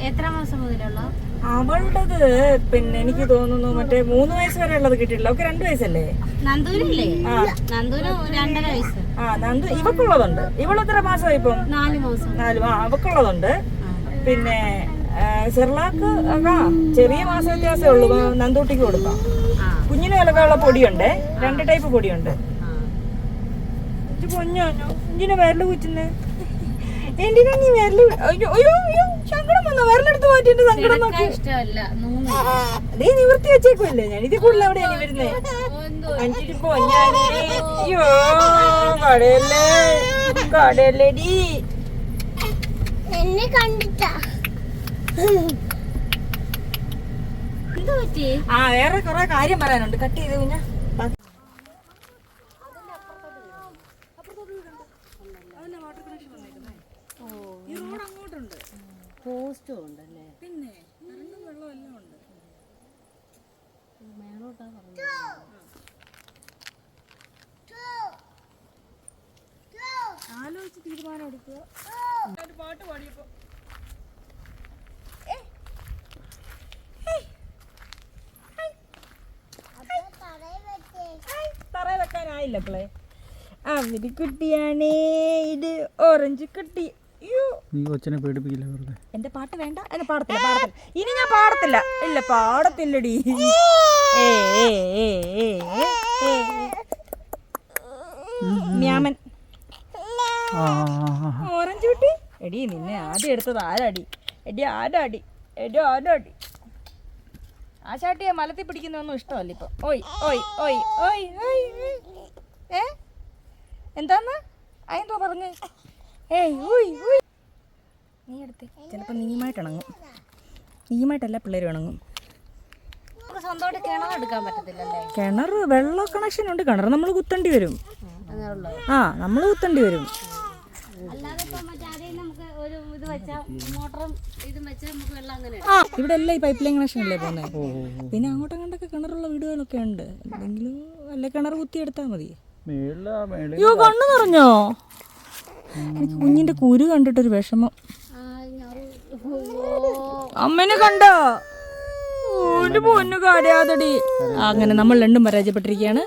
എത്ര മാസം മുതലുള്ള അവളുടേത് പിന്നെ എനിക്ക് തോന്നുന്നു മറ്റേ 3 വയസ്സ് വരെ ഉള്ളത് കിട്ടിയിട്ടില്ല. അവർക്ക് 2 വയസ്സല്ലേ? നന്ദൂരില്ലേ? നന്ദൂര് 2.5 വയസ്സ്. നന്ദു ഇവക്കുള്ളതുണ്ട്. ഇവളെത്ര മാസമായി ഇപ്പം? 4 മാസം. 4. അവക്കുള്ളതുണ്ട്. പിന്നെ സെർലാക്ക് ചെറിയ മാസ വ്യത്യാസമേ ഉള്ളൂ. നന്ദൂട്ടിക്ക് കൊടുക്കാം. കുഞ്ഞിന് വിലക്കുള്ള പൊടിയുണ്ട്. 2 ടൈപ്പ് പൊടിയുണ്ട്. പൊഞ്ഞോ കുഞ്ഞിനെ വിരല് കുറ്റുന്നേ? എന്തിനാ നീ വിരല്? അയ്യോ സങ്കടം വന്നോ? വിരലെടുത്ത് മാറ്റിട്ട് സങ്കടം നോക്കി. നീ നിവൃത്തി വെച്ചേക്കുമല്ലേ? ഞാൻ ഇതിൽ കൂടുതൽ എവിടെയാണ് വരുന്നേ? അഞ്ചിട്ട് പൊഞ്ഞാനേ. അയ്യോ കടയല്ലേടി എന്നെ കണ്ടിട്ടാ. വേറെ കൊറേ കാര്യം പറയാനുണ്ട്. കട്ട് ചെയ്ത് കുഞ്ഞാ. പോസ്റ്റും ഉണ്ടല്ലേ? പിന്നെ വെള്ളം എല്ലാം ഉണ്ട്. മേലോട്ടാ പറഞ്ഞത്. ആലോചിച്ച് തീരുമാനം എടുക്കുക. പാട്ട് പാടിയപ്പോ തറ വെക്കാനായില്ല ഇപ്പളേ. അവര് കുട്ടിയാണേ. ഇത് ഓറഞ്ച് കുട്ടി. നീ കൊച്ചിനെ പേടിപ്പിക്കില്ല വെറുതെ. എന്റെ പാട്ട് വേണ്ട. എന്നെ പാടത്തില്ല. ഇനി ഞാൻ പാടത്തില്ല. ഇല്ല പാടത്തില്ലടി. മ്യാമൻ ഓറഞ്ച് കുട്ടി. എടി നിന്നെ ആദ്യം എടുത്തത് ആരാടി? ആരാടി? ആ ചാട്ടിയെ മലത്തി പിടിക്കുന്നൊന്നും ഇഷ്ടമല്ല ഇപ്പൊ. എന്താന്ന് അതെന്തോ പറഞ്ഞേ? നീ എടുത്തേ. ചിലപ്പോ നീയുമായിട്ട് ഇണങ്ങും. നീയുമായിട്ടല്ല പിള്ളേർ ഇണങ്ങും. സ്വന്തമായിട്ട് കിണർ എടുക്കാൻ പറ്റത്തില്ലല്ലേ? കിണർ വെള്ള കണക്ഷൻ ഉണ്ട്. കിണർ നമ്മൾ കുത്തേണ്ടി വരും. നമ്മൾ കുത്തേണ്ടി വരും. അല്ലാതെ നമുക്ക് ഒരു ഇത് വെച്ചാൽ മോട്ടറും ഇതും വെച്ചാൽ നമുക്ക് വെള്ളം അങ്ങനെ. ഇവിടെ എല്ലാം ഈ പൈപ്പ് ലൈൻ കണക്ഷൻ അല്ലേ പോകുന്നത്. പിന്നെ അങ്ങോട്ടും കണ്ടൊക്കെ കിണറുള്ള വീടുകളൊക്കെ ഉണ്ട്. എന്തെങ്കിലും അല്ലെ കിണർ കുത്തിയെടുത്താൽ മതി. കണ്ണു നിറഞ്ഞോ? കുഞ്ഞിന്റെ കുരു കണ്ടിട്ടൊരു വിഷമം. അമ്മനെ കണ്ടോ? പൊന്നു കരയാതടി. അങ്ങനെ നമ്മൾ രണ്ടും പരാജയപ്പെട്ടിരിക്കുകയാണ്.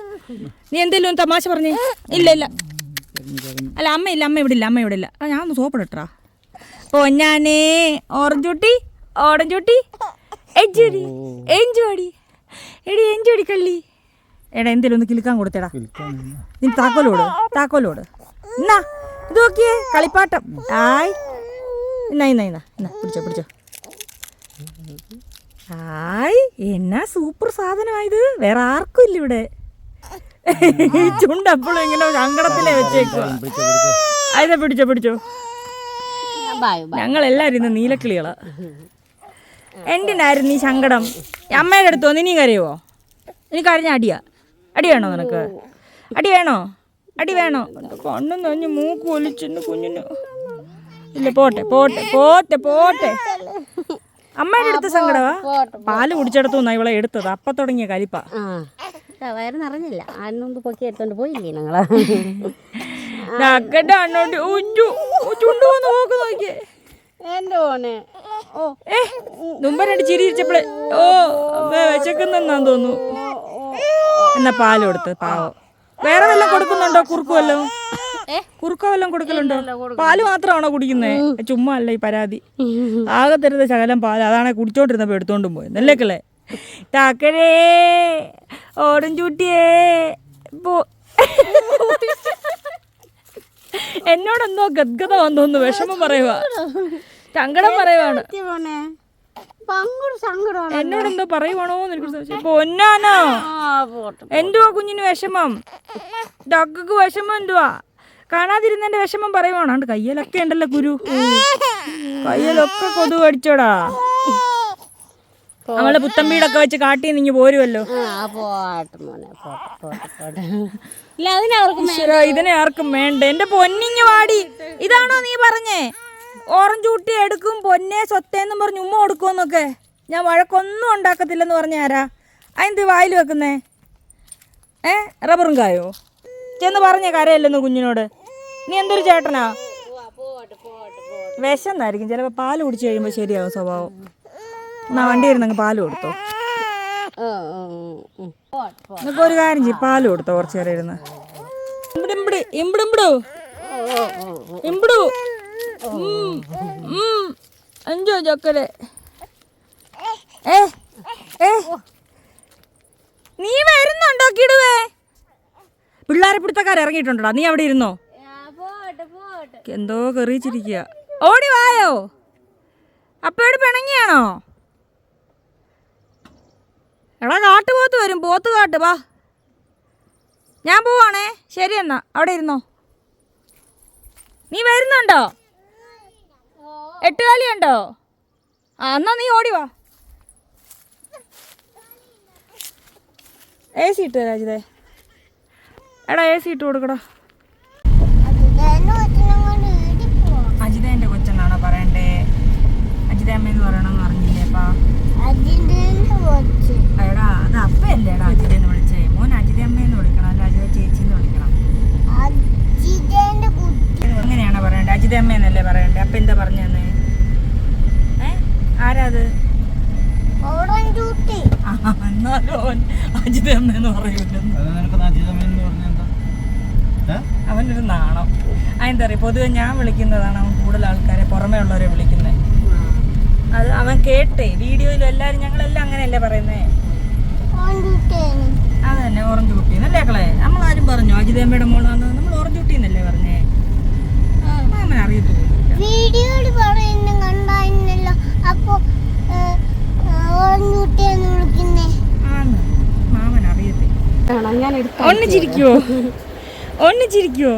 നീ എന്തേലും തമാശ പറഞ്ഞേ? ഇല്ല അല്ല അമ്മ ഇവിടെ ഇല്ല. ഞാൻ ഒന്ന് സോപ്പിടട്ടാ. പൊന്നാനേ ഓറഞ്ച് കുട്ടി എഞ്ചോടി കള്ളി. എടാ എന്തേലും ഒന്ന് കിളിക്കാൻ കൊടുത്തേടാ. നീ താക്കോലോട് എന്നാ ഇത് നോക്കിയേ കളിപ്പാട്ടം. ഇന്നാ പിടിച്ചോ. എന്നാ സൂപ്പർ സാധനമായത്. വേറെ ആർക്കും ഇല്ല ഇവിടെ. ചുണ്ടപ്പോഴും ഇങ്ങനെ സങ്കടത്തിലേ വെച്ചേക്കോ. അതിനെ പിടിച്ചോ. ഞങ്ങളെല്ലാരും ഇന്ന് നീലക്കിളികളാ. എന്തിനായിരുന്നു ഈ സങ്കടം? അമ്മയുടെ അടുത്ത് വന്ന് ഇനി കരയുവോ? ഇനി കരഞ്ഞ അടിയാ? അടി വേണോ നിനക്ക്? അടി വേണോ? അടി വേണോ? കണ്ണും നഞ്ഞ് മൂക്ക് ഒലിച്ചു കുഞ്ഞിന്. ഇല്ല പോട്ടെ പോട്ടെ പോട്ടെ പോട്ടെ. അമ്മയുടെ അടുത്ത് സങ്കടവാ? പാല് കുടിച്ചെടുത്തു ഇവളെ എടുത്തത്. അപ്പൊ തുടങ്ങിയ കലിപ്പ. വയറ് നിറഞ്ഞില്ല. അന്നൊന്ന് പൊക്കി എടുത്തോണ്ട് പോയില്ലേ ഞങ്ങള്? ചുണ്ടുവന്ന് നോക്ക് നോക്കിയേ എന്റെ മോനെ. മുമ്പരണ്ട് ചിരിച്ചപ്പോഴേ വിശക്കുന്നെന്നാന്ന് തോന്നുന്നു. എന്നാ പാല് കൊടുത്ത് പാവം. വേറെ വല്ലതും കൊടുക്കുന്നുണ്ടോ? കുറുക്ക് വല്ലതും? കുറുക്കോ വല്ലതും കൊടുക്കലുണ്ടോ? പാല് മാത്രമാണോ കുടിക്കുന്നേ? ചുമ്മാ അല്ല ഈ പരാതി. ആകെ തരുന്ന ശകലം പാല്. അതാണെ കുടിച്ചോണ്ടിരുന്നപ്പോ എടുത്തോണ്ടും പോയി. നല്ലേക്കളെ താക്കരേ ഓറഞ്ചൂട്ടിയേ എന്നോടെന്തോ ഗദ്ഗത വന്നോന്ന് വിഷമം പറയുക, സങ്കടം പറയുവാണ്. എന്നോടെന്തോ പറയുവാണോന്ന് എനിക്ക് സംശയം. പൊന്നാനോ എന്തുവാ കുഞ്ഞിന് വിഷമം? ഡഗ്ഗക്ക് വിഷമം എന്തുവാ? കാണാതിരുന്നതിന്റെ വിഷമം പറയുവാണോ? കയ്യിലൊക്കെ ഉണ്ടല്ലോ കുരു, കയ്യിലൊക്കെ കൊതു കടിച്ചോടാ. നമ്മള് പുത്തൻ വീടൊക്കെ വെച്ച് കാട്ടി നിങ്ങി പോരുമല്ലോ. ഇതിനെ ആർക്കും വേണ്ട. എന്റെ പൊന്നിഞ്ഞ് വാടി. ഇതാണോ നീ പറഞ്ഞേ ഓറഞ്ച് ഊട്ടി എടുക്കും പൊന്നെ സ്വത്തേന്നും പറഞ്ഞ് ഉമ്മ കൊടുക്കുമെന്നൊക്കെ? ഞാൻ വഴക്കൊന്നും ഉണ്ടാക്കത്തില്ലെന്ന് പറഞ്ഞ ആരാ? അതെന്ത് വായിൽ വെക്കുന്നേ? റബ്ബറും കായോ? ചെന്ന് പറഞ്ഞേ കരയല്ലെന്ന് കുഞ്ഞിനോട്. നീ എന്തൊരു ചേട്ടനാ? വിശന്നായിരിക്കും ചിലപ്പോൾ. പാല് കുടിച്ച് കഴിയുമ്പോൾ ശരിയാവും സ്വഭാവം. എന്നാ വണ്ടി ഇരുന്നങ്ങ് പാല് കൊടുത്തോ. നിനക്ക് ഒരു കാര്യം ചെയ്യും, പാല് കൊടുത്തോ കുറച്ച് നേരം ഇരുന്ന്. അഞ്ചോ ചക്കരെ. നീ വരുന്നുണ്ടോ കിടുവേ? പിള്ളേരെ പിടുത്തക്കാർ ഇറങ്ങിയിട്ടുണ്ടോ? നീ അവിടെ ഇരുന്നോ? എന്തോ കറിയിച്ചിരിക്കുക. ഓടി വായോ. അപ്പോഴോട് പിണങ്ങിയാണോ? എടാ കാട്ടുപോത്ത് വരും. പോത്ത് കാട്ട് വാ. ഞാൻ പോവാണേ. ശരി എന്നാ അവിടെ ഇരുന്നോ. നീ വരുന്നുണ്ടോ? 8 കാലിയുണ്ടോ? എന്നാ നീ ഓടി വാ. AC ഇട്ട് രാജിതേ. എടാ AC ഇട്ട് കൊടുക്കടാ. അജിതേന്റെ കൊച്ചെന്നാണോ പറയണ്ടേ? അജിതേമ്മയെന്ന് പറയണമെന്ന് പറഞ്ഞില്ലേപ്പാ? എടാ അത് അപ്പയല്ലേടാ അജിതേന്ന് വിളിച്ചേ. മോൻ അജിതേമ്മയെന്ന് വിളിക്കണം, അല്ല അജിത ചേച്ചിന്ന് വിളിക്കണം. അങ്ങനെയാണോ പറയണ്ടേ? അജിതേമ്മയെന്നല്ലേ പറയണ്ടേ? അപ്പൊ എന്താ പറഞ്ഞെന്ന്? ആരാത്? എന്നാലും അജിതേമ്മയെന്ന് പറയൂലെന്ന്. അവനൊരു നാണം. അതെന്താ പറയുക, പൊതുവെ ഞാൻ വിളിക്കുന്നതാണ് അവൻ കൂടുതൽ ആൾക്കാരെ പുറമേ ഉള്ളവരെ വിളിക്കുന്നത്. അത് അവൻ കേട്ടേ വീഡിയോയിലും എല്ലാവരും ഞങ്ങളെല്ലാം അങ്ങനെയല്ലേ പറയുന്നേ. അത് തന്നെ ഓറഞ്ച് കുട്ടി എന്നല്ലേ കളെ. നമ്മളാരും പറഞ്ഞു അജിതേമ്മയുടെ മോളാന്ന്? നമ്മൾ ഓറഞ്ച് കുട്ടി എന്നല്ലേ പറഞ്ഞേ. മാമൻ അറിയത്തില്ല. മാമൻ അറിയത്തില്ല. ഒന്ന് ചിരിക്കുവോ? ഒന്ന് ചിരിക്കുവോ?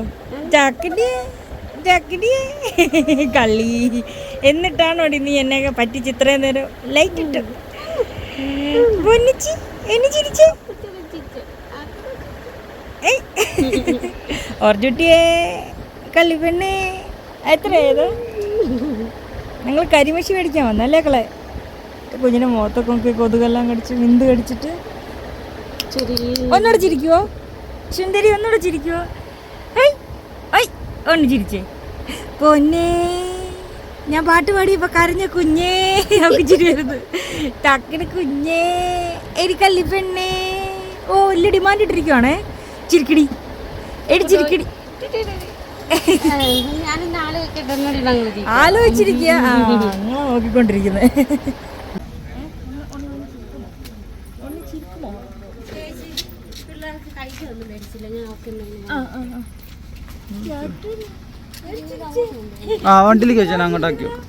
ചാക്കടി ചാക്കടി കള്ളി. എന്നിട്ടാണോ നീ എന്നെ പറ്റിച്ച് ഇത്രയും നേരം ലൈറ്റ് ഇട്ടു? എന്നെ ചിരിച്ചേ ഓർജുട്ടിയേ കള്ളിപ്പെണ്ണേ. എത്രയത്? ഞങ്ങൾ കരിമശി മേടിക്കാൻ വന്നല്ലേ കളെ. കുഞ്ഞിനെ മുഖത്തൊക്കെ നോക്കി കൊതുകെല്ലാം കടിച്ച് വിന്ത് കടിച്ചിട്ട്. ഒന്നുകൂടെ ചിരിക്കുവോ സുന്ദരി? ഒന്നുകൂടെ ചിരിക്കുവോ? ഒന്ന് ചിരിച്ചേ പൊന്നേ. ഞാൻ പാട്ട് പാടിയപ്പോ കരഞ്ഞ കുഞ്ഞേ ഒക്കെ ചിരി വരുന്നത്. ടക്കിന് കുഞ്ഞേ എനിക്കല്ലി പെണ്ണേ. ഓ വലിയ ഡിമാൻഡ് ഇട്ടിരിക്കുവാണേ. ചിരിക്കടി എടി ചിരിക്കടി. ആലോചിച്ചിരിക്കുക. അങ്ങനെ നോക്കിക്കൊണ്ടിരിക്കുന്നത്. വണ്ടിയിലേക്ക് വെച്ചാൽ അങ്ങോട്ടാക്കി വെക്കും.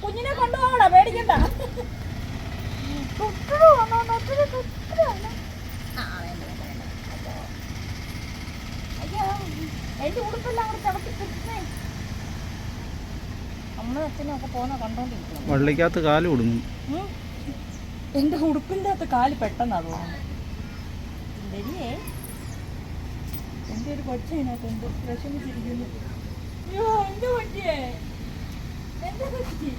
കുഞ്ഞിനെ കൊണ്ടുപോകണോ? പേടിക്കണ്ട. എന്റെ ഉടുപ്പെല്ലാം കൂടെ ചടക്കി കിട്ടുന്നേ. അമ്മ അച്ഛനും ഒക്കെ പോകുന്ന കണ്ടോണ്ടിരിക്കുന്നു. വള്ളിക്കകത്ത് കാല് കൊടുങ്ങും. എന്റെ ഉടുപ്പിന്റെ അകത്ത് കാല് പെട്ടെന്നാ തോന്നുന്നു. ശരിയേ, എന്റെ ഒരു കൊച്ചതിനകത്തുണ്ട് വിഷമിച്ചിരിക്കുന്നു. അയ്യോ എന്റെ കൊച്ചിയേ, എന്റെ കൊച്ചി,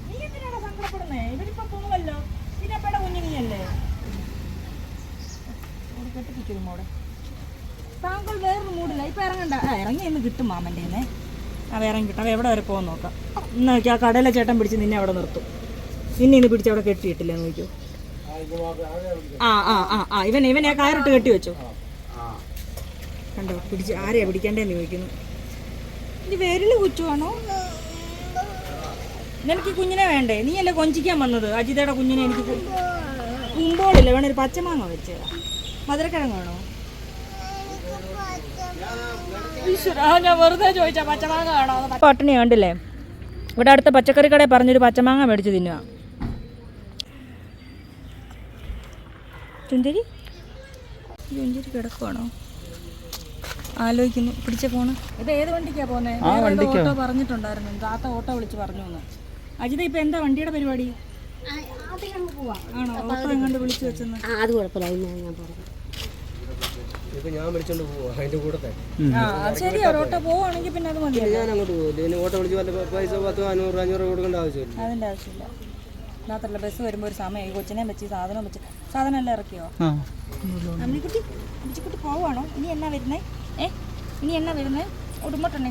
നീ എന്തിനാണ് സങ്കടപ്പെടുന്നേ? ഇവരിപ്പോ പോവല്ലോ, ഇതിനെപ്പടെ കുഞ്ഞു നീയല്ലേ? കെട്ടിപ്പിടിച്ചു മോടെ. താങ്കൾ വേറൊരു മൂടില്ല, ഇപ്പൊ ഇറങ്ങണ്ട. ഇറങ്ങി ഇന്ന് കിട്ടും മാമൻ്റെ തന്നെ. ഇറങ്ങി കിട്ടും. എവിടെ വരെ പോകാൻ നോക്കാം. ഇന്ന് നോക്കി ആ കടയിലെ ചേട്ടൻ പിടിച്ച് നിന്നെ അവിടെ നിർത്തും. നിന്നെ ഇന്ന് പിടിച്ച് അവിടെ കെട്ടിയിട്ടില്ലേ നോക്കിയോ. ഇവനെ ആ കയറിട്ട് കെട്ടി വെച്ചോ. കണ്ടോ പിടിച്ച് ആരെയാ പിടിക്കേണ്ടതെന്ന് ചോദിക്കുന്നു. ഇത് വിരല് കുച്ചുവാണോ? നിനക്ക് കുഞ്ഞിനെ വേണ്ടേ? നീയല്ലേ കൊഞ്ചിക്കാൻ വന്നത്? അജിതയുടെ കുഞ്ഞിനെ എനിക്ക് കുമ്പോളില്ല, വേണേ ഒരു പച്ചമാങ്ങ വെച്ചേരാ. മധുരക്കിഴങ്ങ് വേണോ? ഞാൻ വെറുതെ ചോദിച്ചാ പച്ചമാങ്ങ വേണോ? പട്ടിണി കണ്ടില്ലേ? ഇവിടെ അടുത്ത പച്ചക്കറി കടയിൽ പറഞ്ഞൊരു പച്ചമാങ്ങ മേടിച്ച് തിന്നുക. ചുഞ്ചരി കിടക്കുവാണോ? ആലോചിക്കുന്നു. പിടിച്ച ഫോണ്. ഇത് ഏത് വണ്ടിക്കാ പോകുന്നത്? ഓട്ടോ പറഞ്ഞിട്ടുണ്ടായിരുന്നു. താത്ത ഓട്ടോ വിളിച്ച് പറഞ്ഞു എന്ന്. അജിത ഇപ്പൊ എന്താ വണ്ടിയുടെ പരിപാടി? ആണോ? ഓട്ടോ എങ്ങാണ്ട് വിളിച്ചു വെച്ചെന്ന്. അത് കുഴപ്പമില്ല, ഞാൻ പറഞ്ഞു. ഞാൻ വിളിച്ചോണ്ട് പോവാ അതിന്റെ കൂടെ. അത് ശരിയാ, ഓട്ടോ പോവാണെങ്കിൽ പിന്നെ അത് മതി. ഞാൻ അങ്ങോട്ട് പോകും. ഓട്ടോ വിളിച്ച് വല്ല പൈസ 10-500 കൊടുക്കേണ്ട ആവശ്യമില്ല. അതിന്റെ ആവശ്യമില്ല. മാത്രല്ല ബസ് വരുമ്പോ ഒരു സമയം കൊച്ചിനെ വെച്ച് സാധനം എല്ലാം ഇറക്കിയോ? അമ്മിക്കുട്ടി അമ്മിക്കുട്ടി പോവാണോ? ഇനി എന്നാ വരുന്നേ? ഇനി എന്നാ വരുന്നേ? ഉടുമ്പട്ടണേ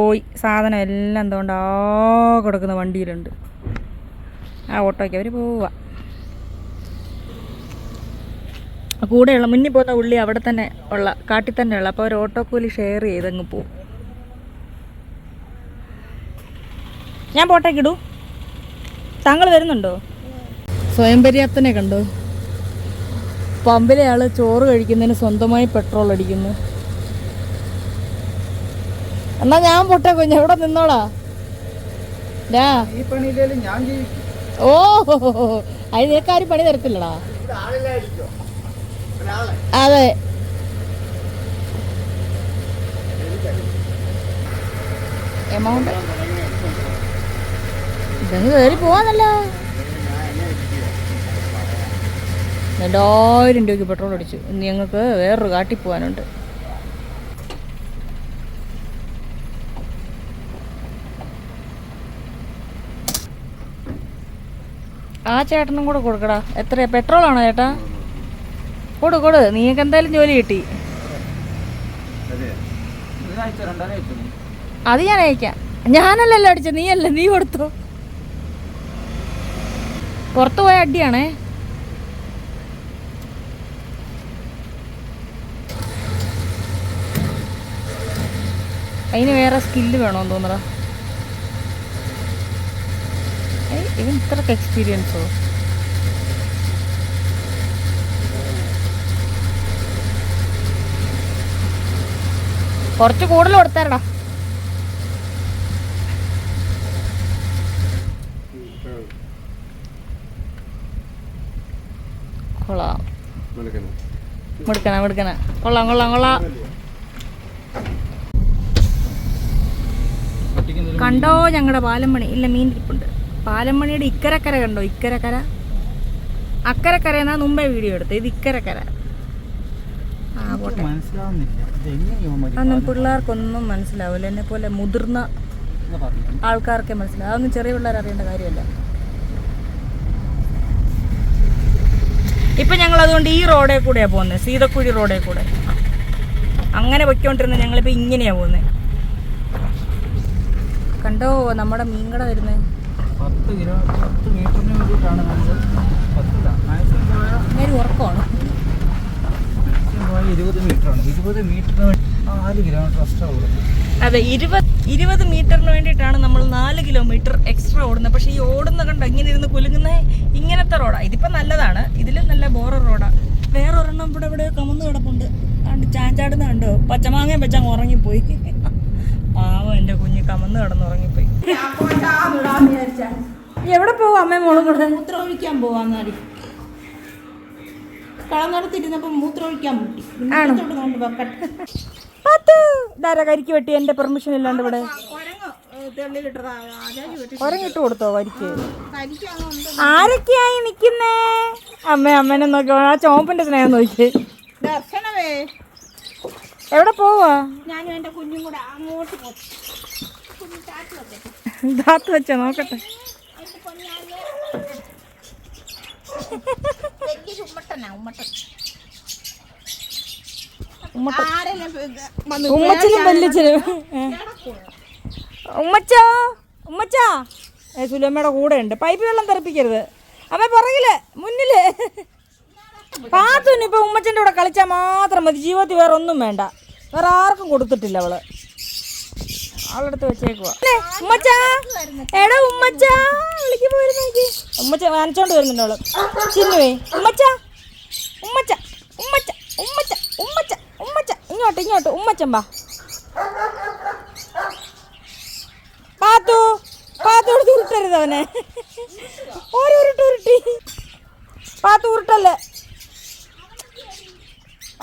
പോയി. സാധനം എല്ലാം എന്തുകൊണ്ടാ കൊടുക്കുന്ന വണ്ടിയിലുണ്ട്. ആ ഓട്ടോയ്ക്ക് അവർ പോവുക. കൂടെയുള്ള മുന്നിൽ പോകുന്ന ഉള്ളി അവിടെ തന്നെ ഉള്ള കാട്ടിൽ തന്നെ ഉള്ള. അപ്പോൾ ഒരു ഓട്ടോ കൂലി ഷെയർ ചെയ്തങ്ങ് പോവും. ഞാൻ പോട്ടേക്കിടൂ. താങ്കൾ വരുന്നുണ്ടോ? സ്വയം പര്യാപ്തനെ കണ്ടോ? പമ്പിലെ ആള് ചോറ് കഴിക്കുന്നതിന് സ്വന്തമായി പെട്രോൾ അടിക്കുന്നു. എന്നാ ഞാൻ പോട്ടെ കുഞ്ഞ്, എവിടെ നിന്നോളാ. ഈ പണിയിലും ഞാൻ ജീവിക്കും. ഓ അത് നിനക്കാരും പണി തരത്തില്ലടാ. അതെ, എമൗണ്ട് ഇതങ്ങ് കയറി പോവാന്നല്ലോ. 2000 രൂപയ്ക്ക് പെട്രോൾ അടിച്ചു. ഇനി ഞങ്ങൾക്ക് വേറൊരു കാട്ടിൽ പോകാനുണ്ട്. ആ ചേട്ടനും കൂടെ കൊടുക്കടാ. എത്രയാ പെട്രോളാണോ ചേട്ടാ? കൊടു നീക്ക് എന്തായാലും ജോലി കിട്ടി. അത് ഞാൻ അയക്കാം. ഞാനല്ലല്ലോ അടിച്ചത്, നീയല്ലേ. നീ കൊടുത്തോ. പുറത്തു പോയ അടിയാണേ. അതിന് വേറെ സ്കില്ല് വേണമെന്ന് തോന്നടാ. ഇവൻ ഇത്രക്ക് എക്സ്പീരിയൻസോ? കുറച്ച് കൂടുതൽ കൊടുത്താരടാ. കൊള്ളാം, മിടുക്കന. കൊള്ളാം. കണ്ടോ ഞങ്ങളുടെ പാലമണി? ഇല്ല, മീൻ ഇരിപ്പുണ്ട്. പാലമണിയുടെ ഇക്കരക്കര കണ്ടോ? ഇക്കരക്കര അക്കരക്കര എന്നാ മുമ്പേ വീഡിയോ എടുത്ത്. ഇത് ഇക്കരക്കര. ആ പോട്ടെ. അതൊന്നും പിള്ളേർക്കൊന്നും മനസ്സിലാവില്ല. എന്നെ പോലെ മുതിർന്ന ആൾക്കാർക്കെ മനസ്സിലാവും. അതൊന്നും ചെറിയ പിള്ളേർ അറിയേണ്ട കാര്യമല്ല. ഇപ്പം ഞങ്ങൾ അതുകൊണ്ട് ഈ റോഡേ കൂടെയാണ് പോകുന്നത്, സീതക്കുഴി റോഡേ കൂടെ. അങ്ങനെ പൊയ്ക്കൊണ്ടിരുന്നത് ഞങ്ങളിപ്പോൾ ഇങ്ങനെയാണ് പോകുന്നത്. കണ്ടോ നമ്മുടെ മീൻകട വരുന്നത്. 10 മീറ്ററിന് വേണ്ടിയിട്ടാണ് ഞാൻ ഉറക്കമാണ്. 20 മീറ്ററാണ്. 20 മീറ്ററിന് 4 കിലോമീറ്റർ എക്സ്ട്രാ ഓടുന്നത്. അതെ, 20 മീറ്ററിന് വേണ്ടിയിട്ടാണ് നമ്മൾ 4 കിലോമീറ്റർ എക്സ്ട്രാ ഓടുന്നത്. പക്ഷേ ഈ ഓടുന്ന കണ്ടോ ഇങ്ങനെ ഇരുന്ന് കുലുങ്ങുന്ന ഇങ്ങനത്തെ റോഡാണ്. ഇതിപ്പോൾ നല്ലതാണ്, ഇതിലും നല്ല ബോറർ റോഡാണ്. വേറൊരെണ്ണം ഇവിടെ കമന്ന് കിടപ്പുണ്ട്. അതുകൊണ്ട് ചാഞ്ചാടുന്ന കണ്ടോ? പച്ചമാങ്ങയും വെച്ചങ്ങ് ഉറങ്ങിപ്പോയി. പാവം എൻ്റെ കുഞ്ഞ് കമന്ന് കിടന്നുറങ്ങിപ്പോയി. എവിടെ പോവാ അമ്മ മോളും കൂടെ? മൂത്രമൊഴിക്കാൻ പോവാന്നടി. കളന്നിടത്തിരുന്നപ്പോൾ മൂത്രമൊഴിക്കാൻ മുട്ടി. ആണോ? കൊണ്ട് വെക്കട്ടെ. ഇതാരാ കരിക്ക് വെട്ടി എൻ്റെ പെർമിഷൻ ഇല്ലാണ്ട് ഇവിടെ? തെള്ളിലിട്ടതാ ഉറങ്ങിട്ട് കൊടുത്തോ കരിക്ക്? കരിക്കാണോ ആരൊക്കെയായി നിക്കുന്നേ? അമ്മേനെ നോക്കി ആ ചോമ്പിന്റെ സ്നേഹം നോക്കി. ദർശനമേ. എവിടെ പോവാ? ഞാനും എൻ്റെ കുഞ്ഞും കൂടെ അങ്ങോട്ട് പോകും. ദാത്ത് വെച്ചോ നോക്കട്ടെ. ഉമ്മച്ചനും വല്യച്ഛനും. ഉമ്മച്ചാ സുലമ്മയുടെ കൂടെ ഉണ്ട്. പൈപ്പ് വെള്ളം തെറിപ്പിക്കരുത്. അമ്മ പുറകില് മുന്നില്. പാത്തുന് ഇപ്പൊ ഉമ്മച്ചന്റെ കൂടെ കളിച്ചാൽ മാത്രം മതി. ജീവിതത്തിൽ വേറെ ഒന്നും വേണ്ട. വേറെ ആർക്കും കൊടുത്തിട്ടില്ല അവള്. അവളെടുത്ത് വെച്ചേക്കുവാ. ഉമ്മച്ചാ എടാ ഉമ്മച്ചാ വിളിക്ക് പോയിരുന്നു. ഉമ്മച്ച നനച്ചോണ്ട് വരുന്നുണ്ട് അവള്. ചിന്നുവേ ഉമ്മച്ച ഉമ്മച്ച ഉമ്മച്ച ഉമ്മച്ച ഉമ്മച്ച ഉമ്മച്ച ഇങ്ങോട്ട് ഉമ്മച്ചൻ വാ. പാത്തു ഉരുട്ടരുത് അവനെ. ഉരുട്ടി പാത്തു ഉരുട്ടല്ലേ.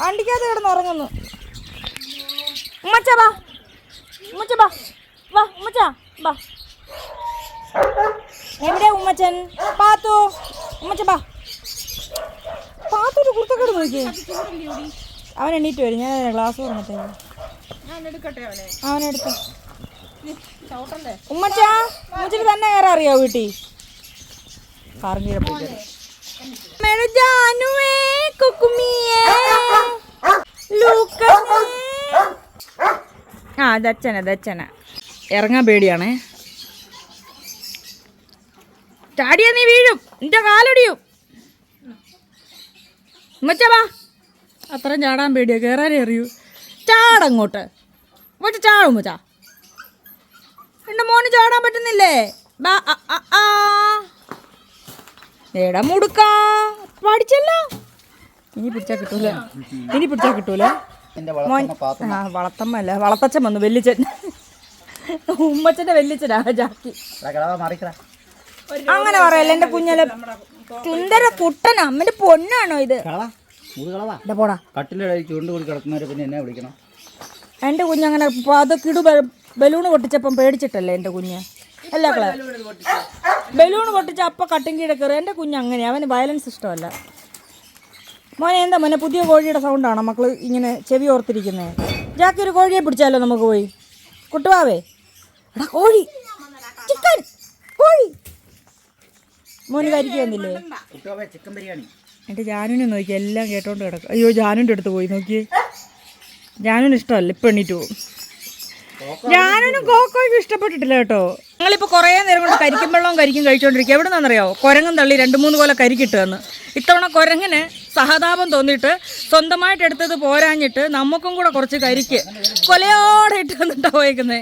വണ്ടിക്കകത്ത് കിടന്ന് ഉറങ്ങുന്നു. ഉമ്മച്ച വാ ഉമ്മച്ച വാ. എവിടെ ഉമ്മച്ചൻ? പാത്തു ഉമ്മച്ച വാ. പാത്തൂര് കുർത്തക്കേട് നോക്കി. അവൻ എണീറ്റ് വരും. ഞാൻ ഗ്ലാസ് പറഞ്ഞിട്ടേ അവനെടുത്ത. ഉമ്മച്ചിന് തന്നെ കയറാൻ അറിയോ വീട്ടിൽ? ദച്ചന ഇറങ്ങാൻ പേടിയാണേ. ചാടിയാ നീ വീഴും. നിന്റെ കാലൊടിയും. ഉമ്മച്ചാ അത്രയും ചാടാൻ പേടിയാ. കയറാനേ അറിയൂ. ചാടങ്ങോട്ട് മറ്റേ ചാടും മച്ചാ. എൻ്റെ മോന് ചാടാൻ പറ്റുന്നില്ലേ? എടാ മുടുക്കാ പഠിച്ചല്ലോ. ഇനി പിടിച്ചാൽ കിട്ടൂല. വളത്തമ്മല്ല വളത്തച്ഛൻ വന്നു. വെല്ലിച്ചൻ ഉമ്മച്ചൻ്റെ വെല്ലിച്ചനാ ജാക്കി. അങ്ങനെ പറയല്ല എൻ്റെ കുഞ്ഞല. സുന്ദര കുട്ടനാ. അമ്മൻ്റെ പൊന്നാണോ ഇത്? പോടാ. എൻ്റെ കുഞ്ഞങ്ങനെ അത് കിടു ബലൂണ് പൊട്ടിച്ചപ്പം പേടിച്ചിട്ടല്ലേ എൻ്റെ കുഞ്ഞ്. അല്ല കള ബലൂണ് പൊട്ടിച്ച അപ്പം കട്ടിങ് കീഴെ കയറി. എൻ്റെ കുഞ്ഞ് അങ്ങനെ. അവന് വയലൻസ് ഇഷ്ടമല്ല. മോനെ എന്താ മോനെ പുതിയ കോഴിയുടെ സൗണ്ടാണോ മക്കൾ ഇങ്ങനെ ചെവി ഓർത്തിരിക്കുന്നത്? ജാക്കി ഒരു കോഴിയെ പിടിച്ചാലോ നമുക്ക് പോയി? കുട്ടുവാവേ എടാ കോഴി ചിക്കൻ കോഴി. മോന് കരിക്ക് വന്നില്ലേ? എൻ്റെ ജാനുവിനെ നോക്കി എല്ലാം കേട്ടോണ്ട് കിടക്കും. അയ്യോ ജാനുവിൻ്റെ അടുത്ത് പോയി നോക്കിയേ. ജാനുവിന് ഇഷ്ടമല്ല. ഇപ്പം എണീറ്റ് പോകും. ജാനുവിനും കോക്കോയ്ക്കും ഇഷ്ടപ്പെട്ടിട്ടില്ല കേട്ടോ. ഞങ്ങളിപ്പോൾ കുറേ നേരം കൊണ്ട് കരിക്കും വെള്ളവും കഴിച്ചുകൊണ്ടിരിക്കുക. എവിടെ നിന്നറിയോ? കുരങ്ങും തള്ളി 2-3 കൊല കരിക്കിട്ട് തന്ന്. ഇത്തവണ കുരങ്ങിന് സഹതാപം തോന്നിയിട്ട് സ്വന്തമായിട്ട് എടുത്തത് പോരാഞ്ഞിട്ട് നമുക്കും കൂടെ കുറച്ച് കരിക്ക് കൊലയോടെ ഇട്ട് തന്നിട്ടാ പോയേക്കുന്നത്.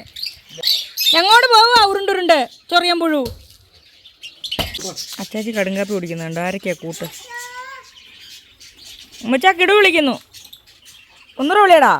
എങ്ങോട്ട് പോവുക? ഉരുണ്ടുരുണ്ട് ചൊറിയാൻ പുഴു. അച്ചാച്ചി കടുങ്കാപ്പി കുടിക്കുന്നുണ്ട്. ആരൊക്കെയാ കൂട്ട്? ഉമ്മച്ചാ കിടു വിളിക്കുന്നു. ഒന്നുകൂടെ വിളിയടാ.